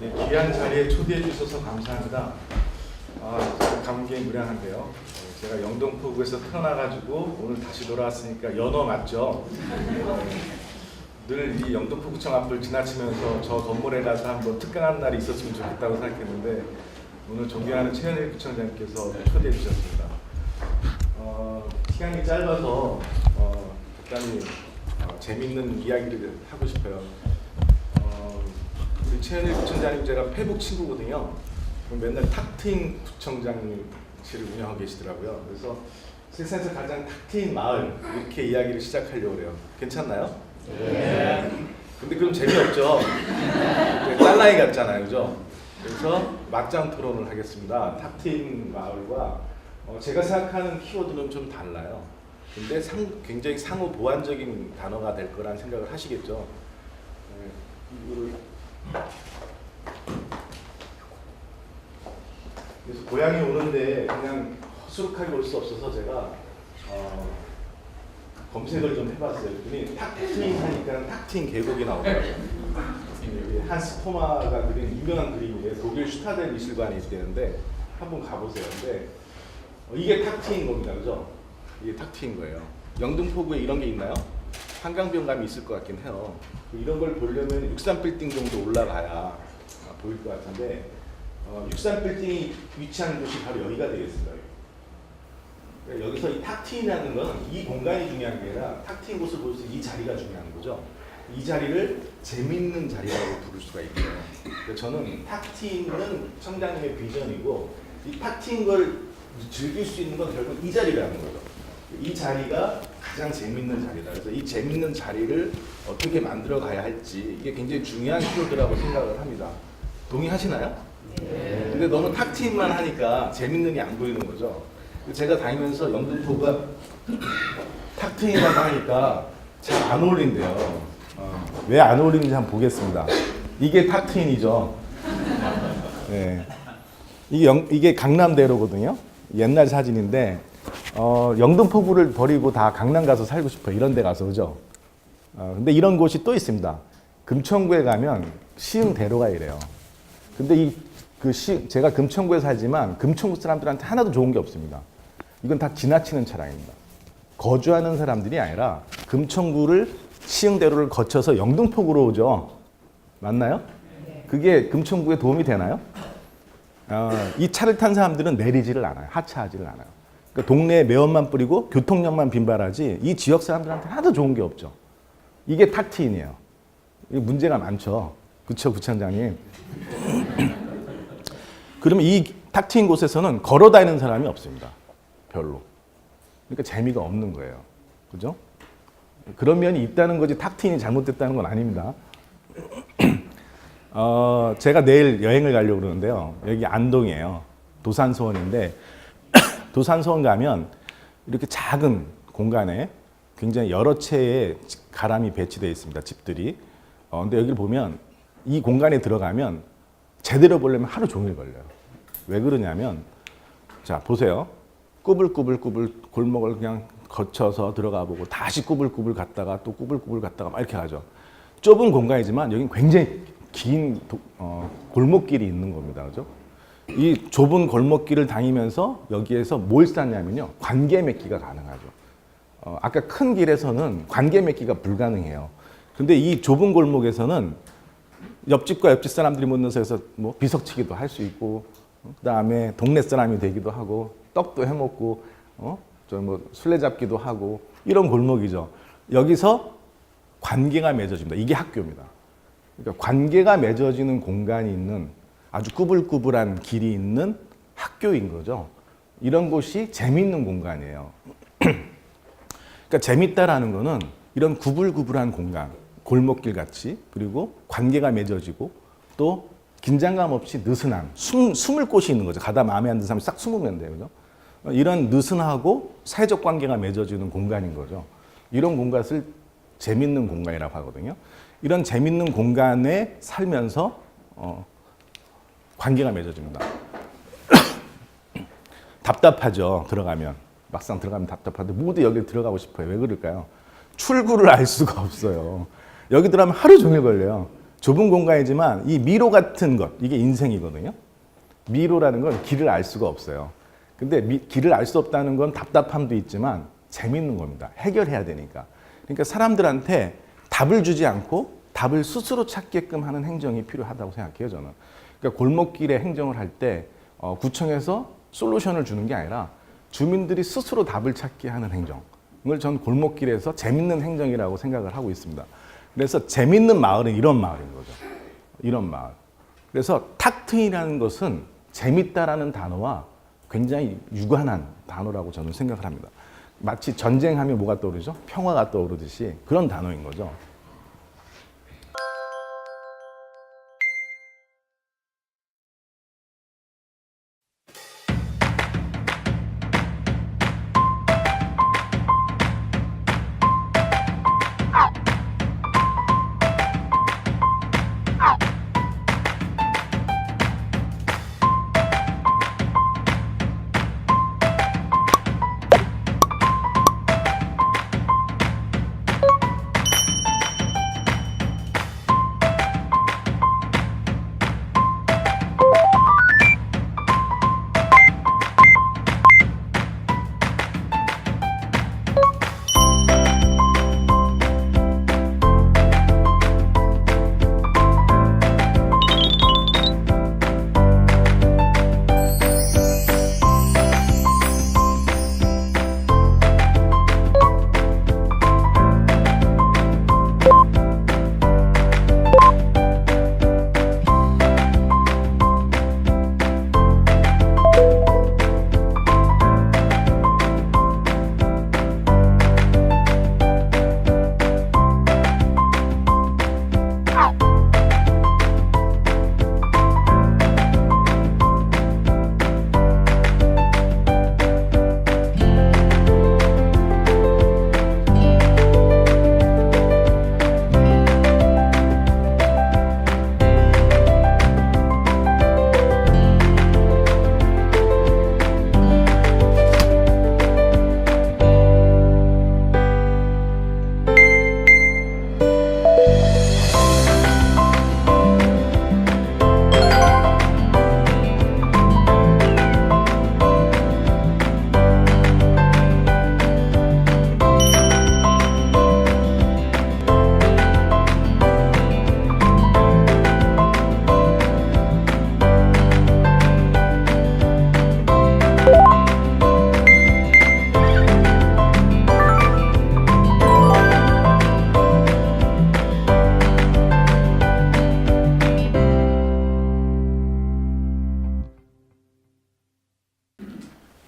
네, 귀한 자리에 초대해 주셔서 감사합니다. 감개무량한데요. 제가 영등포구에서 태어나가지고 오늘 다시 돌아왔으니까 연어 맞죠? 늘 이 영등포구청 앞을 지나치면서 저 건물에 가서 한번 특별한 날이 있었으면 좋겠다고 생각했는데 오늘 존경하는 최현일 구청장님께서 초대해 주셨습니다. 시간이 짧아서 간단히 재밌는 이야기를 하고 싶어요. 우리 최현일 구청장님 제가 페북 친구거든요. 맨날 탁트인 구청장실을 운영하고 계시더라고요. 그래서 세상에서 가장 탁 트인 마을 이렇게 이야기를 시작하려고 그래요. 괜찮나요? 네. 근데 그럼 재미없죠. 짤라이 같잖아요, 그죠? 그래서 맞짱 토론을 하겠습니다. 탁 트인 마을과 제가 생각하는 키워드는 좀 달라요. 근데 굉장히 상호 보완적인 단어가 될 거란 생각을 하시겠죠. 그래서 고향이 오는데 그냥 수룩하게 올 수 없어서 제가 검색을 좀 해봤어요. 그랬더니 탁트인 하니까 탁트인 계곡이 나오더라고요. 한스 토마가 그린 유명한 그림이에요. 독일 슈타델 미술관에 있대는데 한번 가보세요. 근데 이게 탁트인 겁니다, 그죠? 이게 탁트인 거예요. 영등포구에 이런 게 있나요? 한강변감이 있을 것 같긴 해요. 이런 걸 보려면 63빌딩 정도 올라가야 보일 것 같은데 63빌딩이 위치한 곳이 바로 여기가 되겠습니다. 그러니까 여기서 이 탁트인이라는 건 이 공간이 중요한 게 아니라 탁트인 곳을 볼 수 있는 이 자리가 중요한 거죠. 이 자리를 재밌는 자리라고 부를 수가 있고요. 저는 탁트인은 청장님의 비전이고 이 탁트인 걸 즐길 수 있는 건 결국 이 자리라는 거죠. 이 자리가 가장 재밌는 자리다. 그래서 이 재밌는 자리를 어떻게 만들어 가야 할지 이게 굉장히 중요한 키워드라고 생각을 합니다. 동의하시나요? 네. 근데 너무 탁트인만 하니까 재밌는이 안 보이는 거죠. 제가 다니면서 영등포가 탁트인만 하니까 잘 안 어울린대요. 왜 안 어울리는지 한번 보겠습니다. 이게 탁트인이죠. 네. 이게 강남대로거든요. 옛날 사진인데 영등포구를 버리고 다 강남 가서 살고 싶어 이런 데 가서 그죠? 근데 이런 곳이 또 있습니다. 금천구에 가면 시흥대로가 이래요. 근데 제가 금천구에 살지만 금천구 사람들한테 하나도 좋은 게 없습니다. 이건 다 지나치는 차량입니다. 거주하는 사람들이 아니라 금천구를 시흥대로를 거쳐서 영등포구로 오죠. 맞나요? 그게 금천구에 도움이 되나요? 이 차를 탄 사람들은 내리지를 않아요. 하차하지를 않아요. 그러니까 동네에 매원만 뿌리고 교통량만 빈발하지 이 지역 사람들한테 하나도 좋은 게 없죠. 이게 탁트인이에요. 이게 문제가 많죠. 그쵸, 구청장님? 그러면 이 탁트인 곳에서는 걸어 다니는 사람이 없습니다. 별로. 그러니까 재미가 없는 거예요. 그죠? 그런 면이 있다는 거지 탁트인이 잘못됐다는 건 아닙니다. 제가 내일 여행을 가려고 그러는데요. 여기 안동이에요. 도산서원인데 도산서원 가면 이렇게 작은 공간에 굉장히 여러 채의 가람이 배치되어 있습니다. 집들이. 근데 여기를 보면 이 공간에 들어가면 제대로 보려면 하루 종일 걸려요. 왜 그러냐면 자 보세요. 꾸불꾸불 골목을 그냥 거쳐서 들어가 보고 다시 꾸불꾸불 갔다가 또 꾸불꾸불 갔다가 막 이렇게 가죠. 좁은 공간이지만 여긴 굉장히 긴 골목길이 있는 겁니다. 그죠? 이 좁은 골목길을 다니면서 여기에서 뭘 쌓냐면요. 관계 맺기가 가능하죠. 아까 큰 길에서는 관계 맺기가 불가능해요. 근데 이 좁은 골목에서는 옆집과 옆집 사람들이 만나서 뭐 비석치기도 할 수 있고 그다음에 동네 사람이 되기도 하고 떡도 해먹고 뭐 술래잡기도 하고 이런 골목이죠. 여기서 관계가 맺어집니다. 이게 학교입니다. 그러니까 관계가 맺어지는 공간이 있는 아주 꾸불꾸불한 길이 있는 학교인 거죠. 이런 곳이 재미있는 공간이에요. 그러니까 재밌다라는 거는 이런 구불구불한 공간, 골목길 같이 그리고 관계가 맺어지고 또 긴장감 없이 느슨함, 숨을 곳이 있는 거죠. 가다 마음에 안 드는 사람이 싹 숨으면 돼요. 그죠? 이런 느슨하고 사회적 관계가 맺어지는 공간인 거죠. 이런 공간을 재밌는 공간이라고 하거든요. 이런 재밌는 공간에 살면서 관계가 맺어집니다. 답답하죠. 들어가면. 막상 들어가면 답답한데 모두 여기 들어가고 싶어요. 왜 그럴까요? 출구를 알 수가 없어요. 여기 들어가면 하루 종일 걸려요. 좁은 공간이지만 이 미로 같은 것, 이게 인생이거든요. 미로라는 건 길을 알 수가 없어요. 근데 길을 알 수 없다는 건 답답함도 있지만 재밌는 겁니다. 해결해야 되니까. 그러니까 사람들한테 답을 주지 않고 답을 스스로 찾게끔 하는 행정이 필요하다고 생각해요, 저는. 그러니까 골목길에 행정을 할 때 구청에서 솔루션을 주는 게 아니라 주민들이 스스로 답을 찾게 하는 행정을 전 골목길에서 재밌는 행정이라고 생각을 하고 있습니다. 그래서 재밌는 마을은 이런 마을인 거죠. 이런 마을. 그래서 탁 트인이라는 것은 재밌다라는 단어와 굉장히 유관한 단어라고 저는 생각을 합니다. 마치 전쟁하면 뭐가 떠오르죠? 평화가 떠오르듯이 그런 단어인 거죠.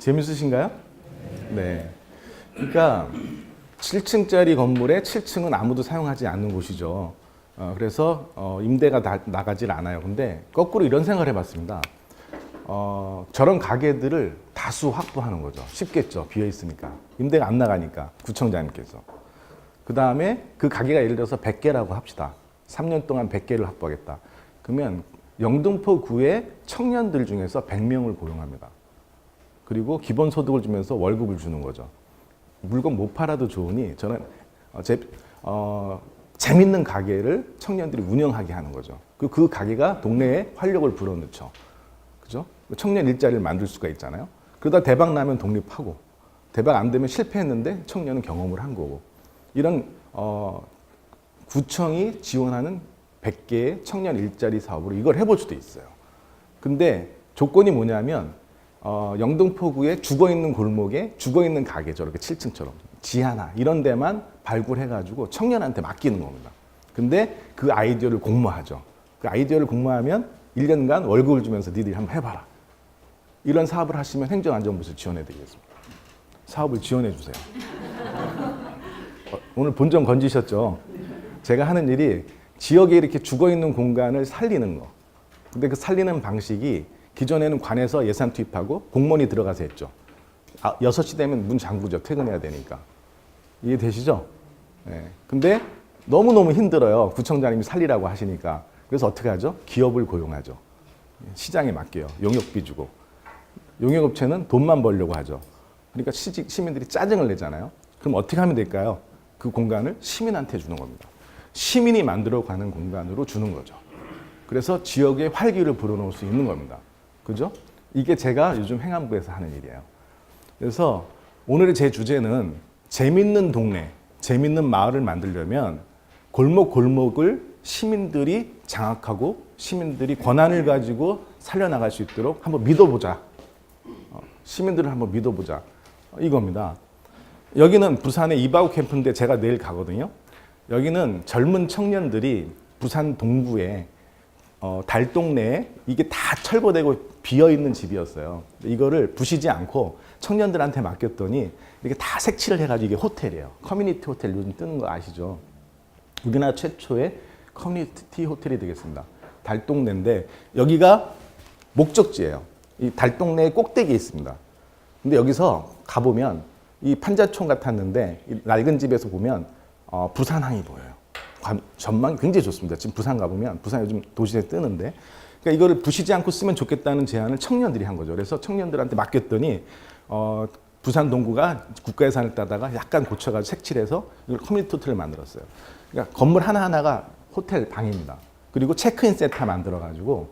재밌으신가요? 네. 그러니까 7층짜리 건물에 7층은 아무도 사용하지 않는 곳이죠. 그래서 임대가 나가질 않아요. 근데 거꾸로 이런 생각을 해봤습니다. 저런 가게들을 다수 확보하는 거죠. 쉽겠죠. 비어 있으니까. 임대가 안 나가니까 구청장님께서. 그 다음에 그 가게가 예를 들어서 100개라고 합시다. 3년 동안 100개를 확보하겠다. 그러면 영등포구의 청년들 중에서 100명을 고용합니다. 그리고 기본소득을 주면서 월급을 주는 거죠. 물건 못 팔아도 좋으니 저는 재밌는 가게를 청년들이 운영하게 하는 거죠. 그 가게가 동네에 활력을 불어넣죠. 그죠? 청년 일자리를 만들 수가 있잖아요. 그러다 대박 나면 독립하고, 대박 안 되면 실패했는데 청년은 경험을 한 거고. 이런 구청이 지원하는 100개의 청년 일자리 사업으로 이걸 해볼 수도 있어요. 근데 조건이 뭐냐면 영등포구에 죽어있는 골목에 죽어있는 가게, 저렇게 7층처럼 지하나 이런 데만 발굴해가지고 청년한테 맡기는 겁니다. 근데 그 아이디어를 공모하죠. 그 아이디어를 공모하면 1년간 월급을 주면서 니들이 한번 해봐라. 이런 사업을 하시면 행정안전부에서 지원해드리겠습니다. 사업을 지원해 주세요. 오늘 본전 건지셨죠? 제가 하는 일이 지역에 이렇게 죽어있는 공간을 살리는 거. 근데 그 살리는 방식이 기존에는 관에서 예산 투입하고 공무원이 들어가서 했죠. 6시 되면 문 잠그죠. 퇴근해야 되니까. 이해되시죠? 네. 근데 너무너무 힘들어요. 구청장님이 살리라고 하시니까. 그래서 어떻게 하죠? 기업을 고용하죠. 시장에 맡겨요. 용역비 주고. 용역업체는 돈만 벌려고 하죠. 그러니까 시민들이 짜증을 내잖아요. 그럼 어떻게 하면 될까요? 그 공간을 시민한테 주는 겁니다. 시민이 만들어가는 공간으로 주는 거죠. 그래서 지역의 활기를 불어넣을 수 있는 겁니다. 그죠? 이게 제가 요즘 행안부에서 하는 일이에요. 그래서 오늘의 제 주제는 재밌는 동네, 재밌는 마을을 만들려면 골목골목을 시민들이 장악하고 시민들이 권한을 가지고 살려나갈 수 있도록 한번 믿어보자. 시민들을 한번 믿어보자. 이겁니다. 여기는 부산의 이바구 캠프인데 제가 내일 가거든요. 여기는 젊은 청년들이 부산 동구에 달동네에 이게 다 철거되고 비어있는 집이었어요. 이거를 부시지 않고 청년들한테 맡겼더니 이렇게 다 색칠을 해가지고 이게 호텔이에요. 커뮤니티 호텔 요즘 뜨는 거 아시죠? 우리나라 최초의 커뮤니티 호텔이 되겠습니다. 달동네인데 여기가 목적지예요. 이 달동네의 꼭대기에 있습니다. 근데 여기서 가보면 이 판자촌 같았는데 이 낡은 집에서 보면 부산항이 보여요. 전망이 굉장히 좋습니다. 지금 부산 가보면 부산 요즘 도시에 뜨는데 그러니까 이거를 부시지 않고 쓰면 좋겠다는 제안을 청년들이 한 거죠. 그래서 청년들한테 맡겼더니 부산 동구가 국가예산을 따다가 약간 고쳐가지고 색칠해서 이걸 커뮤니티 호텔을 만들었어요. 그러니까 건물 하나하나가 호텔 방입니다. 그리고 체크인 센터 만들어가지고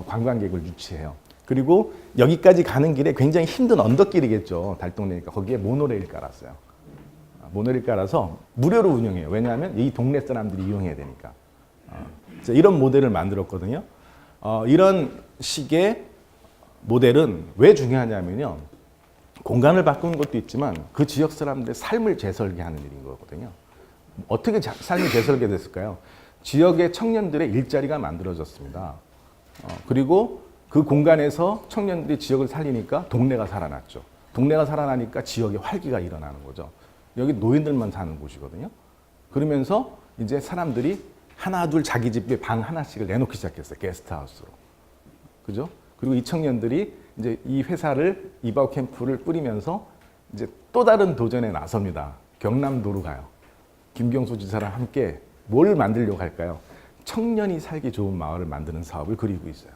관광객을 유치해요. 그리고 여기까지 가는 길에 굉장히 힘든 언덕길이겠죠. 달동네니까 거기에 모노레일 깔았어요. 모노레일 깔아서 무료로 운영해요. 왜냐하면 이 동네 사람들이 이용해야 되니까. 이런 모델을 만들었거든요. 이런 식의 모델은 왜 중요하냐면요. 공간을 바꾸는 것도 있지만 그 지역 사람들의 삶을 재설계하는 일인 거거든요. 어떻게 삶이 재설계됐을까요? 지역의 청년들의 일자리가 만들어졌습니다. 그리고 그 공간에서 청년들이 지역을 살리니까 동네가 살아났죠. 동네가 살아나니까 지역에 활기가 일어나는 거죠. 여기 노인들만 사는 곳이거든요. 그러면서 이제 사람들이 하나 둘 자기 집에 방 하나씩을 내놓기 시작했어요. 게스트하우스로. 그죠? 그리고 이 청년들이 이제 이 회사를 이바구 캠프를 뿌리면서 이제 또 다른 도전에 나섭니다. 경남도로 가요. 김경수 지사랑 함께 뭘 만들려고 할까요? 청년이 살기 좋은 마을을 만드는 사업을 그리고 있어요.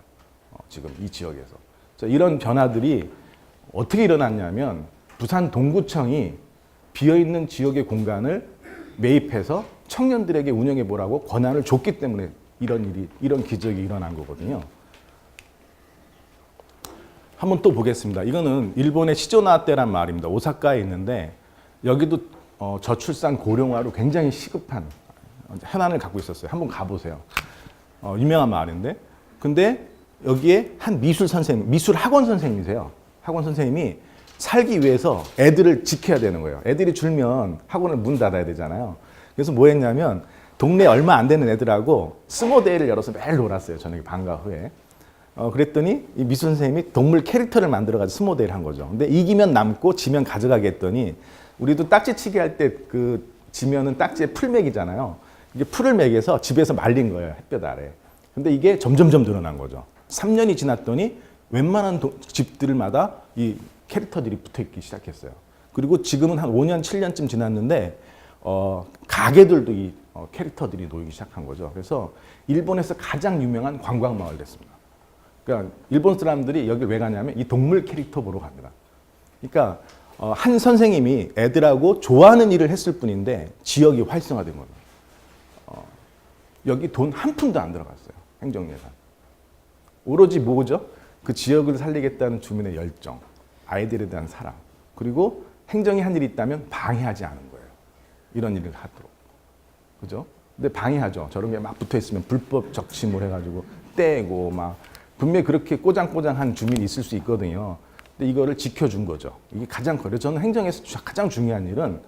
지금 이 지역에서. 자, 이런 변화들이 어떻게 일어났냐면 부산 동구청이 비어있는 지역의 공간을 매입해서 청년들에게 운영해 보라고 권한을 줬기 때문에 이런 기적이 일어난 거거든요. 한번 또 보겠습니다. 이거는 일본의 시조나테란 마을입니다. 오사카에 있는데 여기도 저출산 고령화로 굉장히 시급한 현안을 갖고 있었어요. 한번 가보세요. 유명한 마을인데 근데 여기에 한 미술 학원 선생님이세요. 학원 선생님이 살기 위해서 애들을 지켜야 되는 거예요. 애들이 줄면 학원을 문 닫아야 되잖아요. 그래서 뭐 했냐면 동네 얼마 안 되는 애들하고 스모데이를 열어서 매일 놀았어요. 저녁에 방과 후에. 그랬더니 이 미술 선생님이 동물 캐릭터를 만들어가지고 스모데이를 한 거죠. 근데 이기면 남고 지면 가져가게 했더니 우리도 딱지치기 할 때 그 지면은 딱지에 풀 매기잖아요. 이게 풀을 매겨서 집에서 말린 거예요. 햇볕 아래. 근데 이게 점점점 늘어난 거죠. 3년이 지났더니 웬만한 집들마다 이 캐릭터들이 붙어있기 시작했어요. 그리고 지금은 한 5년, 7년쯤 지났는데 가게들도 이 캐릭터들이 놓이기 시작한 거죠. 그래서 일본에서 가장 유명한 관광마을 됐습니다. 그러니까 일본 사람들이 여기 왜 가냐면 이 동물 캐릭터 보러 갑니다. 그러니까 한 선생님이 애들하고 좋아하는 일을 했을 뿐인데 지역이 활성화된 겁니다. 여기 돈 한 푼도 안 들어갔어요. 행정예산. 오로지 뭐죠? 그 지역을 살리겠다는 주민의 열정, 아이들에 대한 사랑, 그리고 행정이 한 일이 있다면 방해하지 않은 거예요. 이런 일을 하도록. 그죠? 근데 방해하죠. 저런 게 막 붙어 있으면 불법 적침을 해가지고 떼고 막 분명히 그렇게 꼬장꼬장한 주민이 있을 수 있거든요. 근데 이거를 지켜준 거죠. 이게 가장 커요. 저는 행정에서 가장 중요한 일은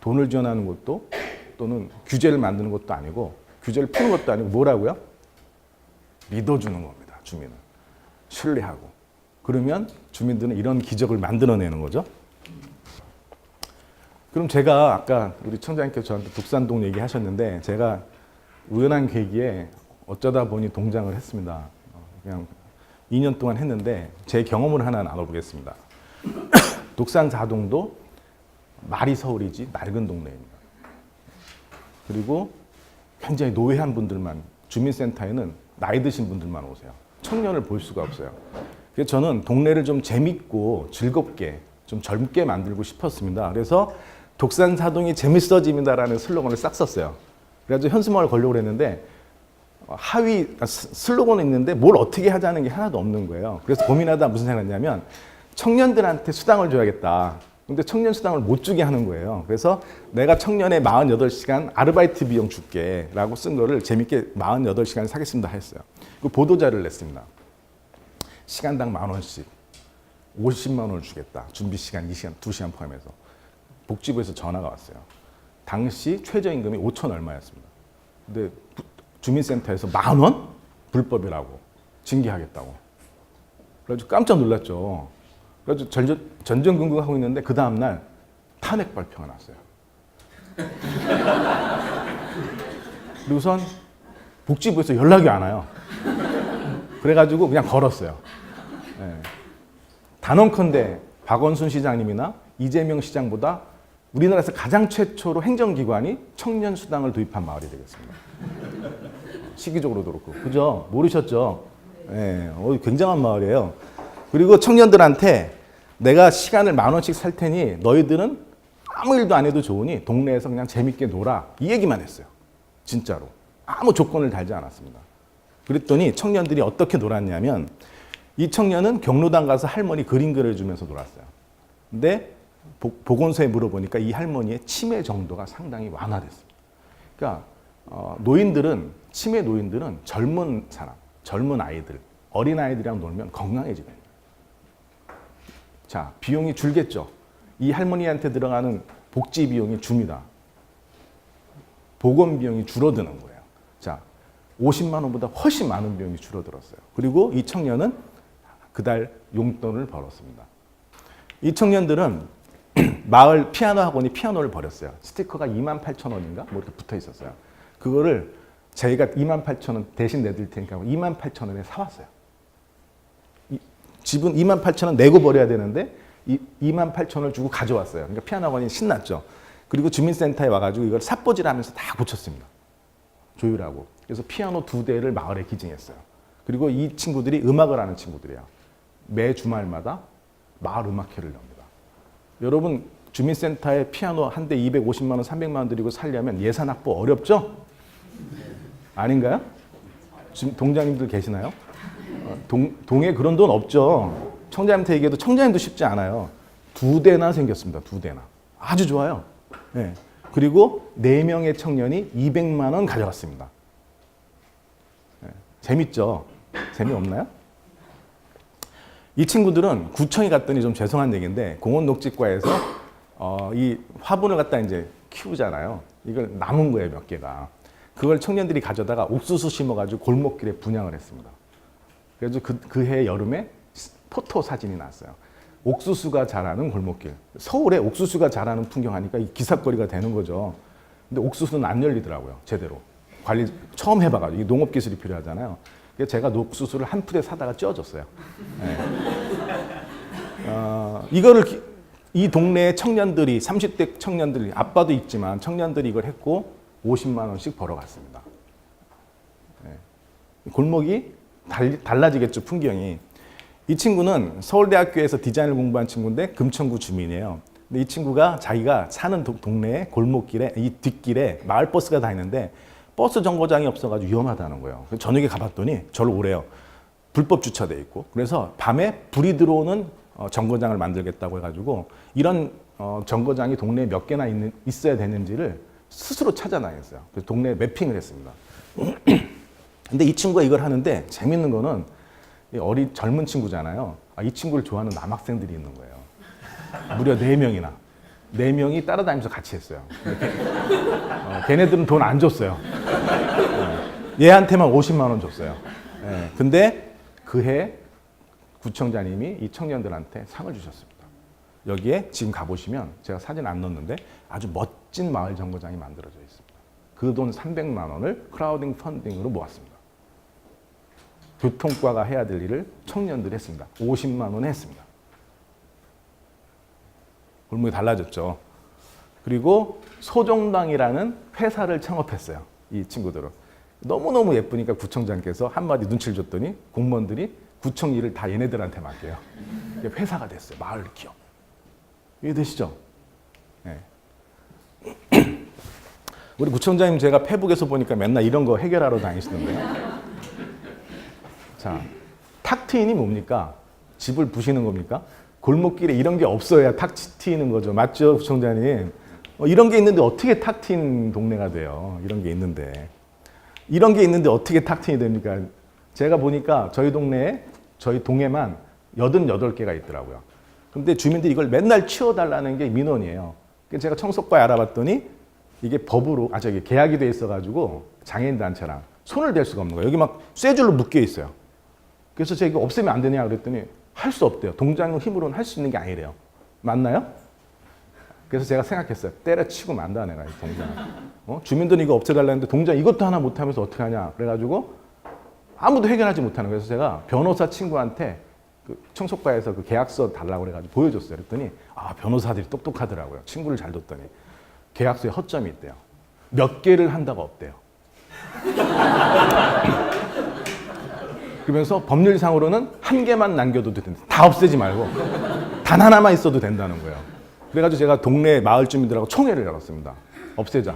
돈을 지원하는 것도 또는 규제를 만드는 것도 아니고 규제를 푸는 것도 아니고 뭐라고요? 믿어주는 겁니다. 주민은. 신뢰하고. 그러면 주민들은 이런 기적을 만들어내는 거죠. 그럼 제가 아까 우리 청장님께서 저한테 독산동 얘기하셨는데 제가 우연한 계기에 어쩌다 보니 동장을 했습니다. 그냥 2년 동안 했는데 제 경험을 하나 나눠보겠습니다. 독산 4동도 말이 서울이지 낡은 동네입니다. 그리고 굉장히 노회한 분들만, 주민센터에는 나이 드신 분들만 오세요. 청년을 볼 수가 없어요. 그래서 저는 동네를 좀 재밌고 즐겁게 좀 젊게 만들고 싶었습니다. 그래서 독산 4동이 재밌어집니다라는 슬로건을 싹 썼어요. 그래가지고 현수막을 걸려고 그랬는데 슬로건은 있는데 뭘 어떻게 하자는 게 하나도 없는 거예요. 그래서 고민하다 무슨 생각했냐면 청년들한테 수당을 줘야겠다. 근데 청년 수당을 못 주게 하는 거예요. 그래서 내가 청년에 48시간 아르바이트 비용 줄게 라고 쓴 거를 재밌게 48시간 사겠습니다 했어요. 그 보도자를 냈습니다. 시간당 10,000원씩 50만 원을 주겠다. 준비 시간 2시간, 2시간 포함해서. 복지부에서 전화가 왔어요. 당시 최저임금이 5천 얼마였습니다. 근데 주민센터에서 10,000원? 불법이라고 징계하겠다고. 그래가지고 깜짝 놀랐죠. 그래가지고 전전긍긍하고 있는데 그 다음날 탄핵 발표가 났어요. 그리고선 복지부에서 연락이 안 와요. 그래가지고 그냥 걸었어요. 네. 단언컨대 박원순 시장님이나 이재명 시장보다 우리나라에서 가장 최초로 행정기관이 청년수당을 도입한 마을이 되겠습니다. 시기적으로도 그렇고. 그죠? 모르셨죠? 네. 굉장한 마을이에요. 그리고 청년들한테 내가 시간을 10,000원씩 살 테니 너희들은 아무 일도 안 해도 좋으니 동네에서 그냥 재밌게 놀아. 이 얘기만 했어요. 진짜로. 아무 조건을 달지 않았습니다. 그랬더니 청년들이 어떻게 놀았냐면 이 청년은 경로당 가서 할머니 그림 그려주면서 놀았어요. 근데 보건소에 물어보니까 이 할머니의 치매 정도가 상당히 완화됐습니다. 그러니까 치매 노인들은 젊은 사람, 젊은 아이들, 어린 아이들이랑 놀면 건강해지거든요. 자, 비용이 줄겠죠. 이 할머니한테 들어가는 복지 비용이 줍니다. 보건 비용이 줄어드는 거예요. 자, 50만 원보다 훨씬 많은 비용이 줄어들었어요. 그리고 이 청년은 그달 용돈을 벌었습니다. 이 청년들은 마을 피아노 학원이 피아노를 버렸어요. 스티커가 28,000원인가? 뭐 이렇게 붙어 있었어요. 그거를 저희가 28,000원 대신 내드릴 테니까 28,000원에 사왔어요. 집은 28,000원 내고 버려야 되는데 28,000원을 주고 가져왔어요. 그러니까 피아노 학원이 신났죠. 그리고 주민센터에 와가지고 이걸 삽질하면서 다 고쳤습니다. 조율하고. 그래서 피아노 2대를 마을에 기증했어요. 그리고 이 친구들이 음악을 하는 친구들이에요. 매 주말마다 마을 음악회를 엽니다. 여러분 주민센터에 피아노 한 대 250만 원, 300만 원 들이고 살려면 예산 확보 어렵죠? 아닌가요? 지금 동장님들 계시나요? 동에 그런 돈 없죠. 청자님한테 얘기해도 청자님도 쉽지 않아요. 2대나 생겼습니다. 2대나. 아주 좋아요. 네. 그리고 4명의 청년이 200만 원 가져갔습니다. 네. 재밌죠? 재미없나요? 이 친구들은 구청에 갔더니 좀 죄송한 얘기인데 공원녹지과에서 이 화분을 갖다 이제 키우잖아요. 이걸 남은 거예요, 몇 개가. 그걸 청년들이 가져다가 옥수수 심어가지고 골목길에 분양을 했습니다. 그래서 그해 여름에 포토 사진이 났어요. 옥수수가 자라는 골목길. 서울에 옥수수가 자라는 풍경하니까 이 기삿거리가 되는 거죠. 근데 옥수수는 안 열리더라고요, 제대로. 관리 처음 해봐가지고. 이 농업 기술이 필요하잖아요. 그래서 제가 옥수수를 한 푸대 사다가 쪄줬어요. 네. 이 동네의 청년들이, 30대 청년들이, 아빠도 있지만 청년들이 이걸 했고 50만 원씩 벌어갔습니다. 네. 골목이 달라지겠죠, 풍경이. 이 친구는 서울대학교에서 디자인을 공부한 친구인데 금천구 주민이에요. 근데 이 친구가 자기가 사는 동네에 골목길에, 이 뒷길에 마을버스가 다니는데 버스 정거장이 없어가지고 위험하다는 거예요. 그래서 저녁에 가봤더니 저를 오래요. 불법 주차돼 있고. 그래서 밤에 불이 들어오는 정거장을 만들겠다고 해가지고 이런 정거장이 동네에 몇 개나 있어야 되는지를 스스로 찾아다녔어요. 그래서 동네에 매핑을 했습니다. 근데 이 친구가 이걸 하는데 재밌는 거는 젊은 친구잖아요. 이 친구를 좋아하는 남학생들이 있는 거예요. 무려 4명이나. 4명이 따라다니면서 같이 했어요. 걔네들은 돈 안 줬어요. 얘한테만 50만 원 줬어요. 근데 그해 구청장님이 이 청년들한테 상을 주셨습니다. 여기에 지금 가보시면 제가 사진 안 넣었는데 아주 멋진 마을 정거장이 만들어져 있습니다. 그 돈 300만 원을 크라우딩 펀딩으로 모았습니다. 교통과가 해야 될 일을 청년들이 했습니다. 50만 원 했습니다. 골목이 달라졌죠. 그리고 소정당이라는 회사를 창업했어요. 이 친구들은. 너무너무 예쁘니까 구청장께서 한마디 눈치를 줬더니 공무원들이 구청 일을 다 얘네들한테 맡겨요. 회사가 됐어요. 마을 기업. 이해되시죠? 네. 우리 구청장님 제가 페북에서 보니까 맨날 이런 거 해결하러 다니시던데요. 자, 탁 트인이 뭡니까? 집을 부시는 겁니까? 골목길에 이런 게 없어야 탁 트이는 거죠. 맞죠, 구청장님? 이런 게 있는데 어떻게 탁 트인 동네가 돼요? 이런 게 있는데. 이런 게 있는데 어떻게 탁 트인이 됩니까? 제가 보니까 저희 동네에, 저희 동에만 88개가 있더라고요. 근데 주민들이 이걸 맨날 치워달라는 게 민원이에요. 그래서 제가 청소과에 알아봤더니 이게 법으로, 저기 계약이 돼 있어가지고 장애인 단체랑 손을 댈 수가 없는 거예요. 여기 막 쇠줄로 묶여 있어요. 그래서 제가 이거 없애면 안 되냐 그랬더니 할 수 없대요. 동장 힘으로는 할 수 있는 게 아니래요. 맞나요? 그래서 제가 생각했어요. 때려치고 만다 내가 이 동장. 주민들은 이거 없애달라는데 동장 이것도 하나 못하면서 어떻게 하냐. 그래가지고 아무도 해결하지 못하는 거예요. 그래서 제가 변호사 친구한테 그 청소과에서 그 계약서 달라고 그래가지고 보여줬어요. 그랬더니 변호사들이 똑똑하더라고요. 친구를 잘 뒀더니 계약서에 허점이 있대요. 몇 개를 한다고 없대요. 그러면서 법률상으로는 한 개만 남겨둬도 된다. 다 없애지 말고 단 하나만 있어도 된다는 거예요. 그래가지고 제가 동네 마을 주민들하고 총회를 열었습니다. 없애자.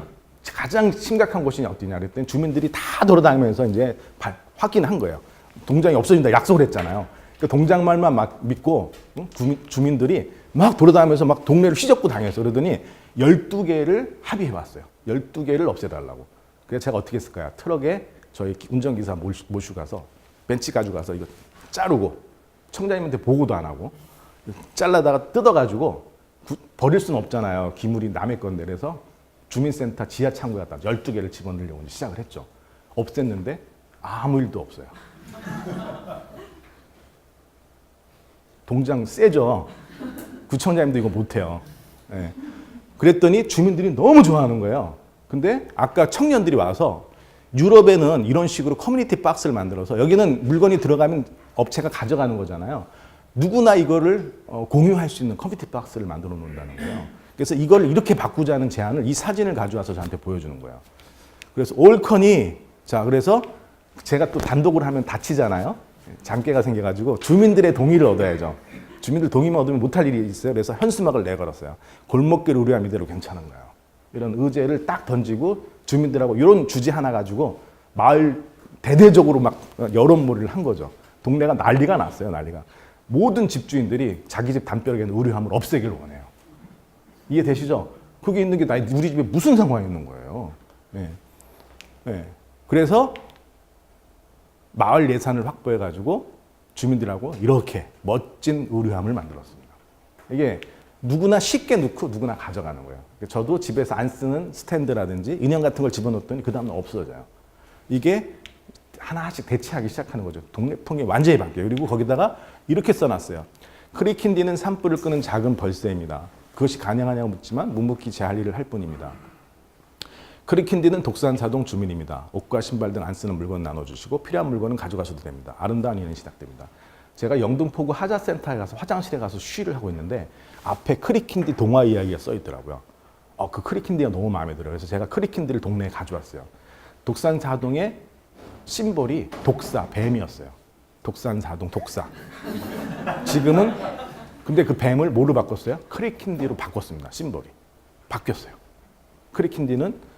가장 심각한 곳이 어디냐 그랬더니 주민들이 다 돌아다니면서 이제 확인한 거예요. 동장이 없어진다 약속을 했잖아요. 그 동장 말만 막 믿고 주민들이 막 돌아다니면서 막 동네를 휘젓고 다녔어요. 그러더니 12개를 합의해봤어요. 12개를 없애달라고. 그래서 제가 어떻게 했을까요? 트럭에 저희 운전기사 모시고 가서 벤치 가지고 이거 자르고 청장님한테 보고도 안 하고 잘라다가 뜯어가지고 버릴 수는 없잖아요. 기물이 남의 건데. 그래서 주민센터 지하 창고에 갖다 12개를 집어넣으려고 시작을 했죠. 없앴는데 아무 일도 없어요. 동장 세죠. 구청장님도 이거 못해요. 네. 그랬더니 주민들이 너무 좋아하는 거예요. 근데 아까 청년들이 와서 유럽에는 이런 식으로 커뮤니티 박스를 만들어서 여기는 물건이 들어가면 업체가 가져가는 거잖아요. 누구나 이거를 공유할 수 있는 커뮤니티 박스를 만들어 놓는다는 거예요. 그래서 이걸 이렇게 바꾸자는 제안을 이 사진을 가져와서 저한테 보여주는 거예요. 그래서 올커니 자 그래서 제가 또 단독으로 하면 다치잖아요. 장깨가 생겨가지고 주민들의 동의를 얻어야죠. 주민들 동의만 얻으면 못할 일이 있어요. 그래서 현수막을 내걸었어요. 골목길 의료함 이대로 괜찮은 거예요. 이런 의제를 딱 던지고 주민들하고 이런 주제 하나 가지고 마을 대대적으로 막 여론몰이를 한 거죠. 동네가 난리가 났어요. 난리가. 모든 집주인들이 자기 집 담벼락에 있는 의료함을 없애기를 원해요. 이해되시죠? 그게 있는 게 우리 집에 무슨 상관이 있는 거예요. 네. 네. 그래서 마을 예산을 확보해가지고 주민들하고 이렇게 멋진 의료함을 만들었습니다. 이게 누구나 쉽게 넣고 누구나 가져가는 거예요. 저도 집에서 안 쓰는 스탠드라든지 인형 같은 걸 집어넣었더니 그 다음날 없어져요. 이게 하나씩 대체하기 시작하는 거죠. 동네 풍경이 완전히 바뀌어요. 그리고 거기다가 이렇게 써놨어요. 크리킨디는 산불을 끄는 작은 벌새입니다. 그것이 가능하냐고 묻지만 묵묵히 제 할 일을 할 뿐입니다. 크리킨디는 독산사동 주민입니다. 옷과 신발 등 안 쓰는 물건 나눠주시고 필요한 물건은 가져가셔도 됩니다. 아름다운 일은 시작됩니다. 제가 영등포구 하자센터에 가서 화장실에 가서 쉬를 하고 있는데 앞에 크리킨디 동화 이야기가 써 있더라고요. 그 크리킨디가 너무 마음에 들어요. 그래서 제가 크리킨디를 동네에 가져왔어요. 독산사동의 심볼이 독사, 뱀이었어요. 독산사동 독사. 지금은 근데 그 뱀을 뭐로 바꿨어요? 크리킨디로 바꿨습니다. 심볼이. 바뀌었어요. 크리킨디는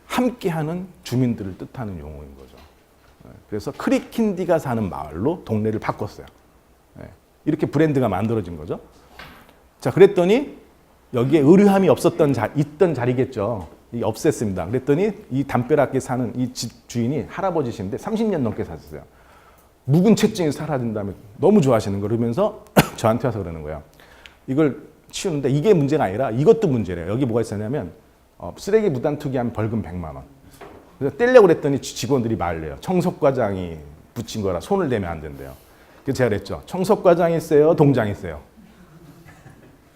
함께하는 주민들을 뜻하는 용어인 거죠. 그래서 크리킨디가 사는 마을로 동네를 바꿨어요. 이렇게 브랜드가 만들어진 거죠. 자, 그랬더니 여기에 의료함이 있던 자리겠죠. 없앴습니다. 그랬더니 이 담벼락에 사는 이 집 주인이 할아버지신데 30년 넘게 사셨어요. 묵은 채증이 사라진다며 너무 좋아하시는 거 그러면서 저한테 와서 그러는 거예요. 이걸 치우는데 이게 문제가 아니라 이것도 문제래요. 여기 뭐가 있었냐면 쓰레기 무단 투기하면 벌금 100만 원. 그래서 떼려고 그랬더니 직원들이 말래요. 청소과장이 붙인 거라 손을 대면 안 된대요. 그래서 제가 그랬죠. 청소과장이 세요? 동장이 세요?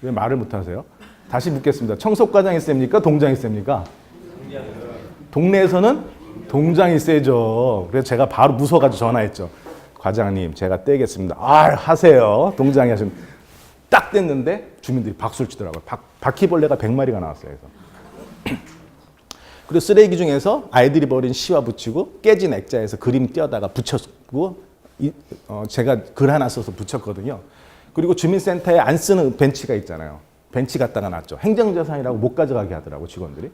왜 말을 못 하세요? 다시 묻겠습니다. 청소과장이 셉니까? 동장이 셉니까? 동네에서는 동장이 세죠. 그래서 제가 바로 무서워가지고 전화했죠. 과장님, 제가 떼겠습니다. 하세요. 동장이 하시면 딱 뗐는데 주민들이 박수를 치더라고요. 바퀴벌레가 100마리가 나왔어요. 그래서. 그리고 쓰레기 중에서 아이들이 버린 시와 붙이고 깨진 액자에서 그림 띄어다가 붙였고 제가 글 하나 써서 붙였거든요. 그리고 주민센터에 안 쓰는 벤치가 있잖아요. 벤치 갖다가 놨죠. 행정자산이라고 못 가져가게 하더라고 직원들이.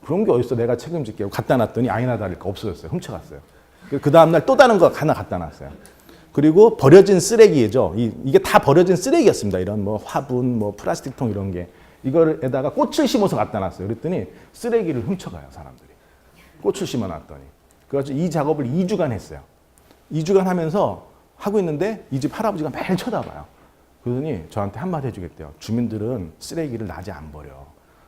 그런 게 어딨어, 내가 책임질게요. 갖다 놨더니 아니나 다를까 없어졌어요. 훔쳐갔어요. 그 다음날 또 다른 거 하나 갖다 놨어요. 그리고 버려진 쓰레기죠. 이게 다 버려진 쓰레기였습니다. 이런 뭐 화분, 뭐 플라스틱통 이런 게. 이거에다가 꽃을 심어서 갖다 놨어요. 그랬더니 쓰레기를 훔쳐가요, 사람들이. 꽃을 심어 놨더니. 그래가지고 이 작업을 2주간 했어요. 2주간 하면서 하고 있는데 이 집 할아버지가 매일 쳐다봐요. 그러더니 저한테 한마디 해주겠대요. 주민들은 쓰레기를 낮에 안 버려.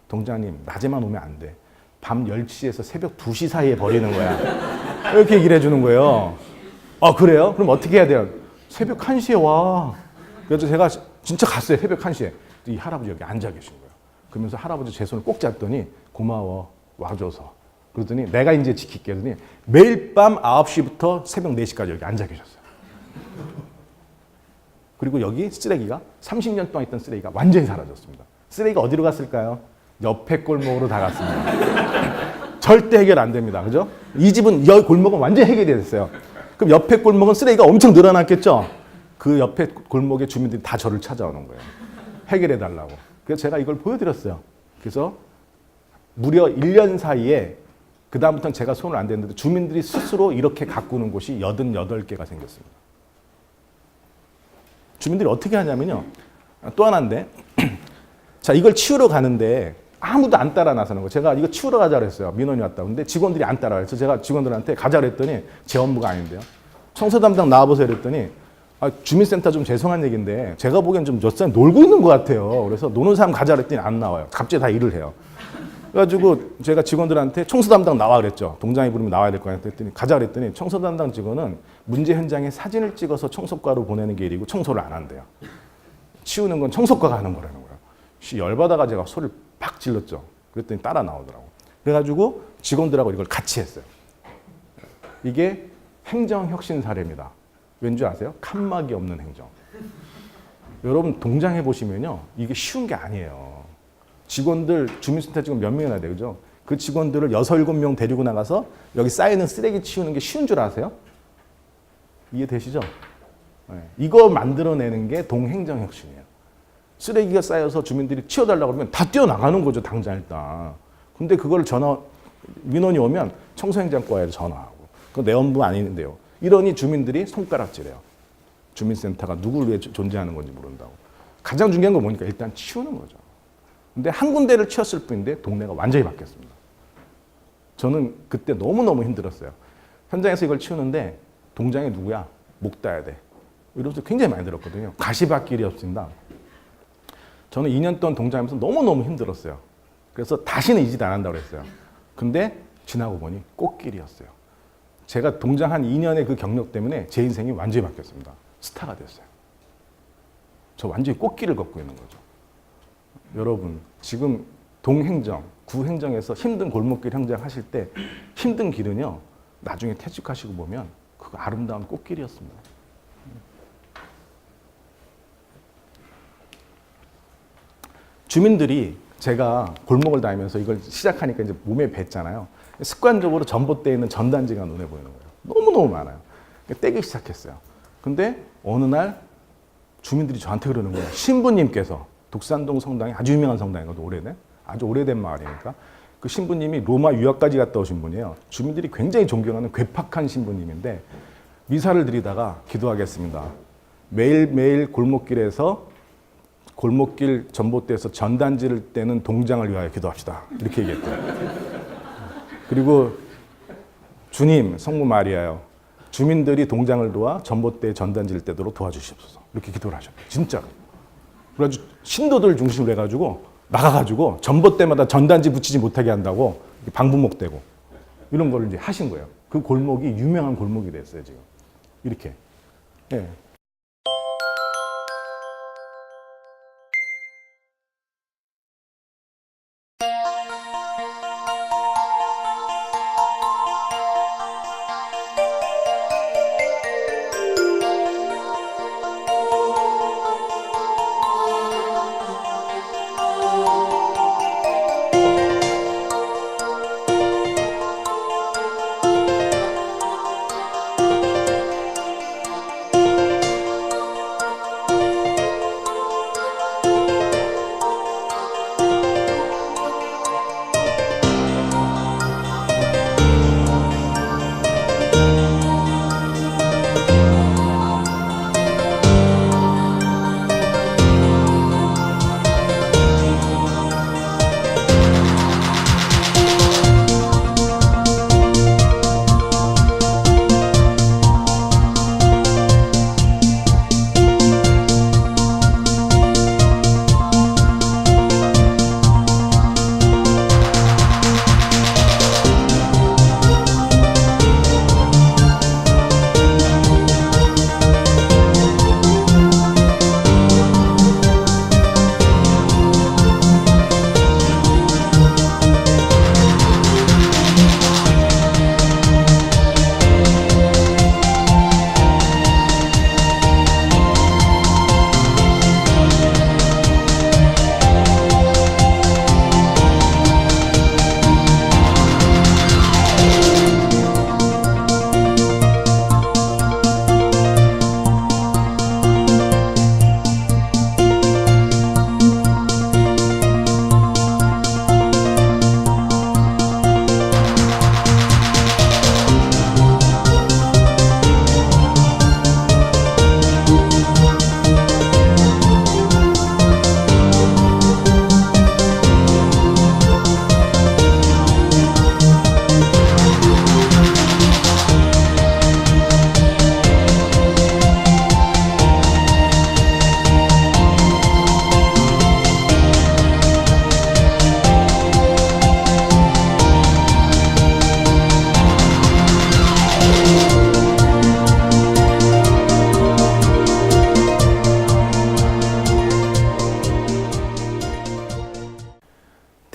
동장님, 낮에만 오면 안 돼. 밤 10시에서 새벽 2시 사이에 버리는 거야. 이렇게 얘기를 해주는 거예요. 아, 그래요? 그럼 어떻게 해야 돼요? 새벽 1시에 와. 그래서 제가 진짜 갔어요. 새벽 1시에. 이 할아버지 여기 앉아 계신 거예요. 그러면서 할아버지 제 손을 꼭 잡더니 고마워, 와줘서. 그러더니 내가 이제 지킬게. 그러더니 매일 밤 9시부터 새벽 4시까지 여기 앉아 계셨어요. 그리고 여기 쓰레기가 30년 동안 있던 쓰레기가 완전히 사라졌습니다. 쓰레기가 어디로 갔을까요? 옆에 골목으로 다 갔습니다. 절대 해결 안 됩니다. 그죠? 이 집은, 이 골목은 완전히 해결이 됐어요. 그럼 옆에 골목은 쓰레기가 엄청 늘어났겠죠? 그 옆에 골목의 주민들이 다 저를 찾아오는 거예요. 해결해 달라고. 그래서 제가 이걸 보여드렸어요. 그래서 무려 1년 사이에 그다음부터는 제가 손을 안 댔는데 주민들이 스스로 이렇게 가꾸는 곳이 88개가 생겼습니다. 주민들이 어떻게 하냐면요. 또 하나인데, 자, 이걸 치우러 가는데 아무도 안 따라 나서는 거예요. 제가 이거 치우러 가자 그랬어요. 민원이 왔다고. 근데 직원들이 안 따라와요. 그래서 제가 직원들한테 가자 그랬더니 제 업무가 아닌데요. 청소 담당 나와보세요 그랬더니 주민센터 좀 죄송한 얘기인데 제가 보기엔 좀 몇 사람 놀고 있는 것 같아요. 그래서 노는 사람 가자 그랬더니 안 나와요. 갑자기 다 일을 해요. 그래가지고 제가 직원들한테 청소 담당 나와 그랬죠. 동장이 부르면 나와야 될 거야 그랬더니 가자 그랬더니 청소 담당 직원은 문제 현장에 사진을 찍어서 청소과로 보내는 게 일이고 청소를 안 한대요. 치우는 건 청소과가 하는 거라는 거예요. 열받아가 제가 소리를 팍 질렀죠. 그랬더니 따라 나오더라고. 그래가지고 직원들하고 이걸 같이 했어요. 이게 행정혁신 사례입니다. 왠지 아세요? 칸막이 없는 행정. 여러분 동장해 보시면요. 이게 쉬운 게 아니에요. 직원들 주민센터 지금 몇 명이나 돼요. 그죠? 그 직원들을 6, 7명 데리고 나가서 여기 쌓이는 쓰레기 치우는 게 쉬운 줄 아세요? 이해되시죠? 네. 이거 만들어내는 게 동행정혁신이에요. 쓰레기가 쌓여서 주민들이 치워달라고 그러면 다 뛰어나가는 거죠. 당장 일단. 근데 그걸 민원이 오면 청소행정과에 전화하고. 그거 내 업무 아닌데요. 이러니 주민들이 손가락질해요. 주민센터가 누구를 위해 존재하는 건지 모른다고. 가장 중요한 건 뭐니까 일단 치우는 거죠. 근데 한 군데를 치웠을 뿐인데 동네가 완전히 바뀌었습니다. 저는 그때 너무너무 힘들었어요. 현장에서 이걸 치우는데 동장이 누구야? 목 따야 돼. 이러면서 굉장히 많이 들었거든요. 가시밭길이 없습니다. 저는 2년 동안 동장하면서 너무너무 힘들었어요. 그래서 다시는 이 짓 안 한다고 그랬어요. 근데 지나고 보니 꽃길이었어요. 제가 동장한 2년의 그 경력 때문에 제 인생이 완전히 바뀌었습니다. 스타가 됐어요. 저 완전히 꽃길을 걷고 있는 거죠. 여러분, 지금 동행정, 구행정에서 힘든 골목길 행정 하실 때 힘든 길은요, 나중에 퇴직하시고 보면 그거 아름다운 꽃길이었습니다. 주민들이 제가 골목을 다니면서 이걸 시작하니까 이제 몸에 뱄잖아요. 습관적으로 전봇대에 있는 전단지가 눈에 보이는 거예요. 너무너무 많아요. 떼기 시작했어요. 근데 어느 날 주민들이 저한테 그러는 거예요. 신부님께서 독산동 성당이 아주 유명한 성당이거든요. 아주 오래된 마을이니까. 그 신부님이 로마 유학까지 갔다 오신 분이에요. 주민들이 굉장히 존경하는 괴팍한 신부님인데 미사를 드리다가 기도하겠습니다. 매일매일 골목길 전봇대에서 전단지를 떼는 동장을 위하여 기도합시다. 이렇게 얘기했대요. 그리고 주님, 성모 마리아요. 주민들이 동장을 도와 전봇대에 전단지를 떼도록 도와주시옵소서. 이렇게 기도를 하셨대요. 진짜로. 그래가지고 신도들 중심으로 해가지고 나가가지고 전봇대마다 전단지 붙이지 못하게 한다고 방부목 대고 이런 걸 이제 하신 거예요. 그 골목이 유명한 골목이 됐어요, 지금. 이렇게. 예.